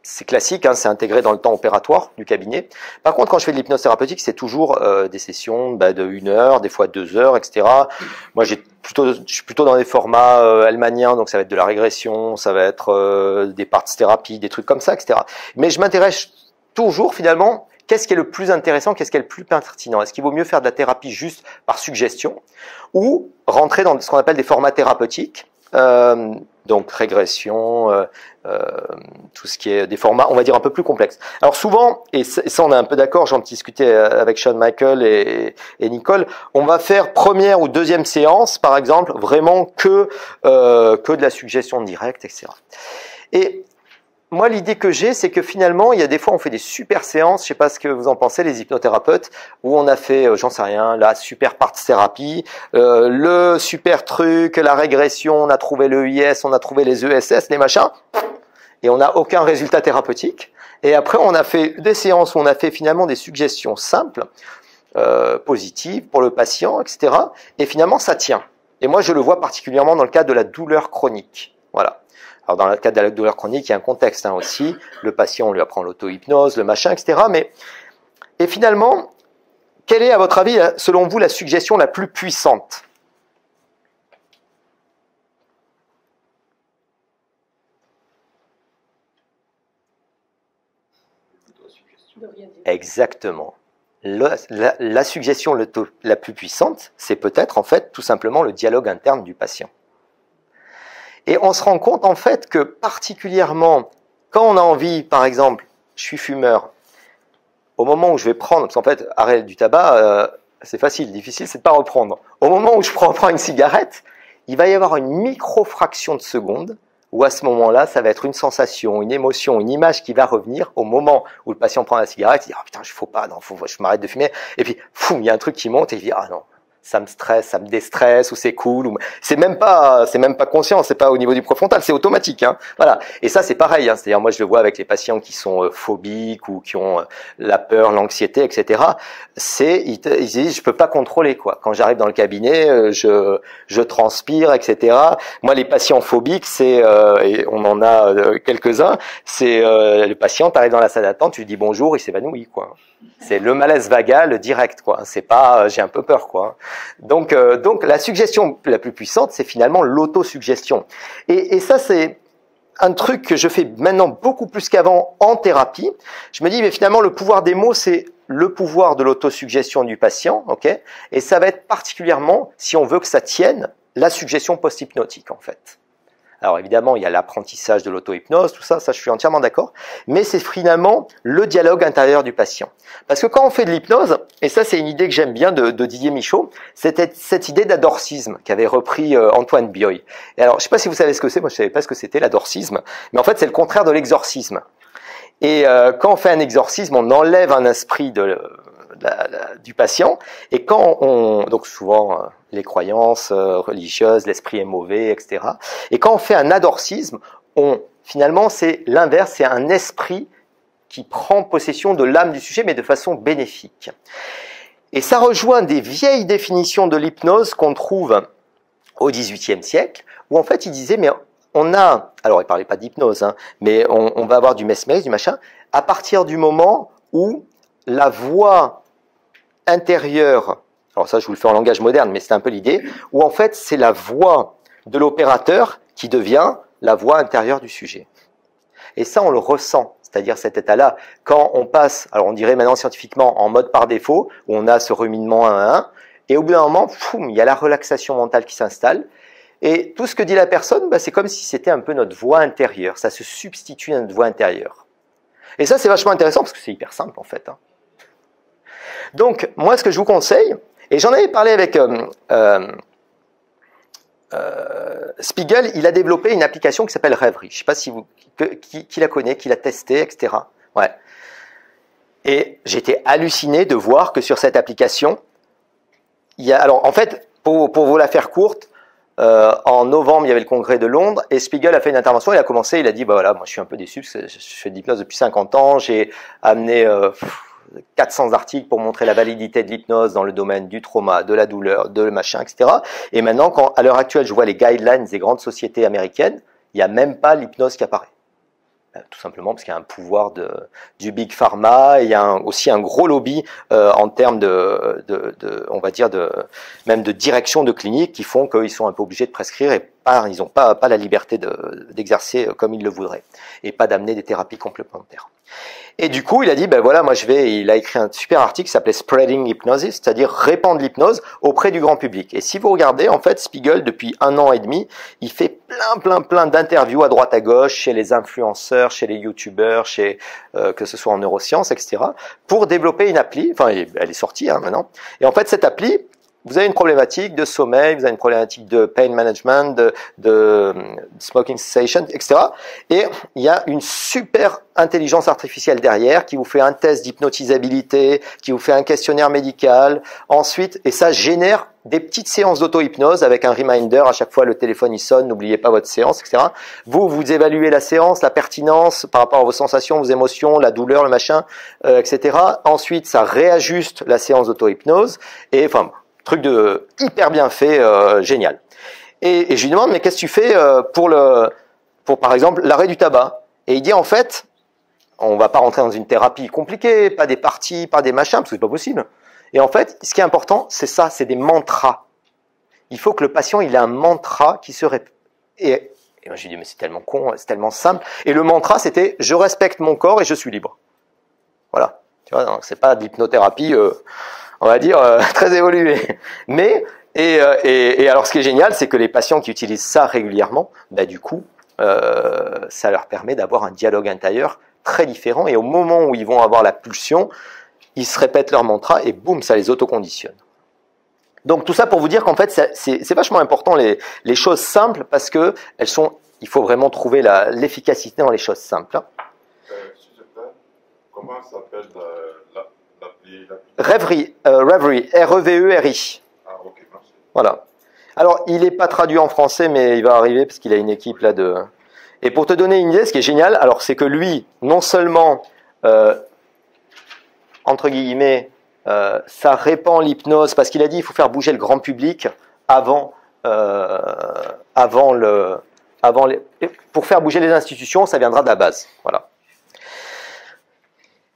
c'est classique, hein, c'est intégré dans le temps opératoire du cabinet. Par contre, quand je fais de l'hypnose thérapeutique, c'est toujours des sessions de 1 heure, des fois 2 heures, etc. Moi, je suis plutôt dans des formats helmaniens, donc ça va être de la régression, ça va être des parts thérapie, des trucs comme ça, etc. Mais je m'intéresse toujours finalement, qu'est-ce qui est le plus intéressant, qu'est-ce qui est le plus pertinent? Est-ce qu'il vaut mieux faire de la thérapie juste par suggestion ou rentrer dans ce qu'on appelle des formats thérapeutiques, donc régression, tout ce qui est des formats, on va dire, un peu plus complexes. Alors souvent, et ça on est un peu d'accord, j'en discutais avec Sean Michael et Nicole, on va faire première ou deuxième séance, par exemple, vraiment que de la suggestion directe, etc. Et moi, l'idée que j'ai, c'est que finalement, il y a des fois, on fait des super séances, je sais pas ce que vous en pensez, les hypnothérapeutes, où on a fait, j'en sais rien, la super parts thérapie, le super truc, la régression, on a trouvé le EIS, on a trouvé les ESS, les machins, et on n'a aucun résultat thérapeutique. Et après, on a fait des séances où on a fait finalement des suggestions simples, positives pour le patient, etc. Et finalement, ça tient. Et moi, je le vois particulièrement dans le cas de la douleur chronique. Voilà. Alors dans le cas de la douleur chronique, il y a un contexte aussi. Le patient, on lui apprend l'auto-hypnose, le machin, etc. Et finalement, quelle est, à votre avis, selon vous, la suggestion la plus puissante? Exactement. La suggestion la plus puissante, c'est peut-être en fait tout simplement le dialogue interne du patient. Et on se rend compte en fait que particulièrement quand on a envie, par exemple, je suis fumeur, au moment où je vais prendre, parce qu'en fait arrêt du tabac, c'est facile, difficile c'est de pas reprendre. Au moment où je prends une cigarette, il va y avoir une micro-fraction de seconde où à ce moment-là, ça va être une sensation, une émotion, une image qui va revenir au moment où le patient prend la cigarette, il dit « Ah putain, je m'arrête de fumer ». Et puis, il y a un truc qui monte et il dit « Ah non, ça me stresse, ça me déstresse, ou c'est cool ». C'est même pas conscient, c'est pas au niveau du préfrontal, c'est automatique. Hein. Voilà. Et ça, c'est pareil. Hein. C'est-à-dire, moi, je le vois avec les patients qui sont phobiques ou qui ont la peur, l'anxiété, etc. Ils disent « Je peux pas contrôler, quoi ». Quand j'arrive dans le cabinet, je transpire, etc. Moi, les patients phobiques, et on en a quelques-uns, c'est le patient, t'arrives dans la salle d'attente, tu lui dis bonjour, il s'évanouit, quoi. C'est le malaise vagal direct, quoi. C'est pas j'ai un peu peur, quoi. Donc la suggestion la plus puissante, c'est finalement l'autosuggestion. Et ça, c'est un truc que je fais maintenant beaucoup plus qu'avant en thérapie. Je me dis, mais finalement, le pouvoir des mots, c'est le pouvoir de l'autosuggestion du patient, ok? Et ça va être particulièrement, si on veut que ça tienne, la suggestion post-hypnotique, en fait. Alors évidemment, il y a l'apprentissage de l'auto-hypnose, tout ça, je suis entièrement d'accord, mais c'est finalement le dialogue intérieur du patient. Parce que quand on fait de l'hypnose, et ça c'est une idée que j'aime bien de Didier Michaud, c'était cette idée d'adorcisme qu'avait repris Antoine Bioy. Et alors, je ne sais pas si vous savez ce que c'est, moi je ne savais pas ce que c'était l'adorcisme, mais en fait c'est le contraire de l'exorcisme. Et quand on fait un exorcisme, on enlève un esprit du patient, et donc souvent les croyances religieuses, l'esprit est mauvais, etc. Et quand on fait un adorcisme, finalement c'est l'inverse, c'est un esprit qui prend possession de l'âme du sujet, mais de façon bénéfique. Et ça rejoint des vieilles définitions de l'hypnose qu'on trouve au XVIIIe siècle, où en fait il disait, mais alors il parlait pas d'hypnose, hein, mais on va avoir du mesmérisme, du machin, à partir du moment où la voix intérieure, alors ça je vous le fais en langage moderne, mais c'est un peu l'idée, où en fait c'est la voix de l'opérateur qui devient la voix intérieure du sujet. Et ça on le ressent, c'est-à-dire cet état-là, quand on passe, alors on dirait maintenant scientifiquement en mode par défaut, où on a ce ruminement 1 à 1, et au bout d'un moment, il y a la relaxation mentale qui s'installe, et tout ce que dit la personne, c'est comme si c'était un peu notre voix intérieure, ça se substitue à notre voix intérieure. Et ça c'est vachement intéressant parce que c'est hyper simple en fait. Hein. Donc, moi, ce que je vous conseille, et j'en avais parlé avec Spiegel, il a développé une application qui s'appelle Rêverie. Je ne sais pas si qui la connaît, qui l'a testée, etc. Ouais. Et j'étais halluciné de voir que sur cette application, alors en fait, pour vous la faire courte, en novembre, il y avait le congrès de Londres et Spiegel a fait une intervention, il a dit, voilà, moi je suis un peu déçu parce que je fais de l'hypnose depuis 50 ans, j'ai amené 400 articles pour montrer la validité de l'hypnose dans le domaine du trauma, de la douleur, de machin, etc. Et maintenant, à l'heure actuelle, je vois les guidelines des grandes sociétés américaines, il n'y a même pas l'hypnose qui apparaît. Tout simplement parce qu'il y a un pouvoir du big pharma, et il y a aussi un gros lobby en termes on va dire même de direction de clinique qui font qu'ils sont un peu obligés de prescrire et ils n'ont pas la liberté d'exercer comme ils le voudraient et pas d'amener des thérapies complémentaires. Et du coup, il a dit, voilà, il a écrit un super article qui s'appelait Spreading Hypnosis, c'est-à-dire répandre l'hypnose auprès du grand public. Et si vous regardez, en fait, Spiegel, depuis 1 an et demi, il fait plein d'interviews à droite à gauche, chez les influenceurs, chez les youtubeurs, que ce soit en neurosciences, etc., pour développer une appli, enfin, elle est sortie, maintenant. Et en fait, cette appli, vous avez une problématique de sommeil, vous avez une problématique de pain management, de smoking cessation, etc. Et il y a une super intelligence artificielle derrière qui vous fait un test d'hypnotisabilité, qui vous fait un questionnaire médical. Ensuite, et ça génère des petites séances d'auto-hypnose avec un reminder. À chaque fois, le téléphone il sonne, n'oubliez pas votre séance, etc. Vous évaluez la séance, la pertinence par rapport à vos sensations, vos émotions, la douleur, le machin, etc. Ensuite, ça réajuste la séance d'auto-hypnose. Et enfin, truc hyper bien fait, génial. Et je lui demande, mais qu'est-ce que tu fais pour pour par exemple l'arrêt du tabac. Et il dit en fait, on va pas rentrer dans une thérapie compliquée, pas des parties, pas des machins, parce que c'est pas possible. Et en fait, ce qui est important, c'est ça, c'est des mantras. Il faut que le patient, il ait un mantra qui se répète. Et moi, j'ai dit, mais c'est tellement con, c'est tellement simple. Et le mantra, c'était, je respecte mon corps et je suis libre. Voilà. Tu vois, c'est pas de l'hypnothérapie, on va dire, très évoluée. Mais, et alors, ce qui est génial, c'est que les patients qui utilisent ça régulièrement, bah, du coup, ça leur permet d'avoir un dialogue intérieur très différent. Et au moment où ils vont avoir la pulsion, ils se répètent leur mantra et boum, ça les autoconditionne. Donc tout ça pour vous dire qu'en fait, c'est vachement important les choses simples parce que elles sont, il faut vraiment trouver l'efficacité dans les choses simples. S'il te plaît, comment s'appelle l'appli? Reverie, R-E-V-E-R-I. Ah, ok, merci. Voilà. Alors, il n'est pas traduit en français, mais il va arriver parce qu'il a une équipe là de... Et pour te donner une idée, ce qui est génial, alors c'est que lui, non seulement, entre guillemets, ça répand l'hypnose, parce qu'il a dit il faut faire bouger le grand public pour faire bouger les institutions, ça viendra de la base. Voilà.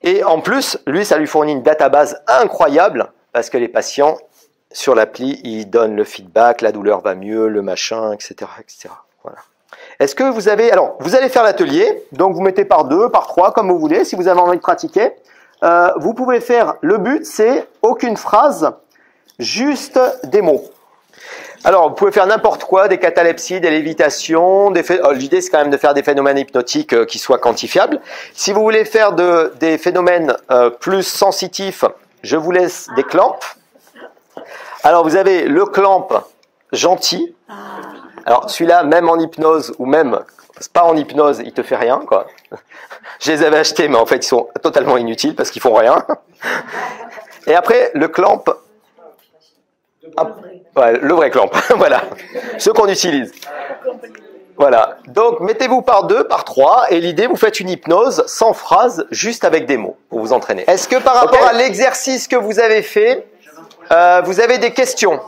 Et en plus, lui, ça lui fournit une database incroyable, parce que les patients, sur l'appli, ils donnent le feedback, la douleur va mieux, le machin, etc., etc. Voilà. Est-ce que vous avez... Alors, vous allez faire l'atelier, donc vous mettez par 2, par 3, comme vous voulez, si vous avez envie de pratiquer. Vous pouvez faire... Le but, c'est aucune phrase, juste des mots. Alors, vous pouvez faire n'importe quoi, des catalepsies, des lévitations. L'idée, c'est quand même de faire des phénomènes hypnotiques qui soient quantifiables. Si vous voulez faire des phénomènes plus sensitifs, je vous laisse des clamps. Alors, vous avez le clamp gentil. Alors, celui-là, même en hypnose, ou même pas en hypnose, il te fait rien, quoi. Je les avais achetés, mais en fait, ils sont totalement inutiles parce qu'ils font rien. Et après, le clamp... Ouais, le vrai clamp, voilà. Ce qu'on utilise. Voilà. Donc, mettez-vous par 2, par 3, et l'idée, vous faites une hypnose sans phrase, juste avec des mots, pour vous entraîner. Est-ce que par rapport à l'exercice que vous avez fait, vous avez des questions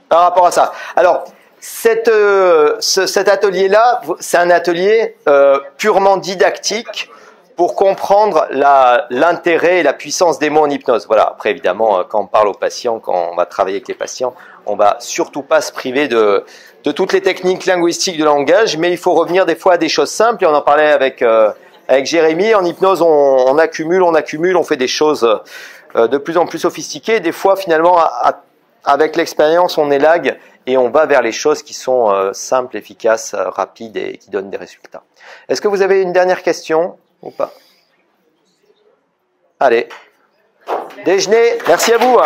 par rapport à ça? Alors, cet atelier-là, c'est un atelier purement didactique pour comprendre l'intérêt et la puissance des mots en hypnose. Voilà. Après, évidemment, quand on parle aux patients, quand on va travailler avec les patients, on va surtout pas se priver de toutes les techniques linguistiques de langage, mais il faut revenir des fois à des choses simples. Et on en parlait avec Jérémy. En hypnose, on accumule, on fait des choses de plus en plus sophistiquées. Des fois, finalement, avec l'expérience, on élague et on va vers les choses qui sont simples, efficaces, rapides et qui donnent des résultats. Est-ce que vous avez une dernière question ou pas? Allez, déjeuner, merci à vous.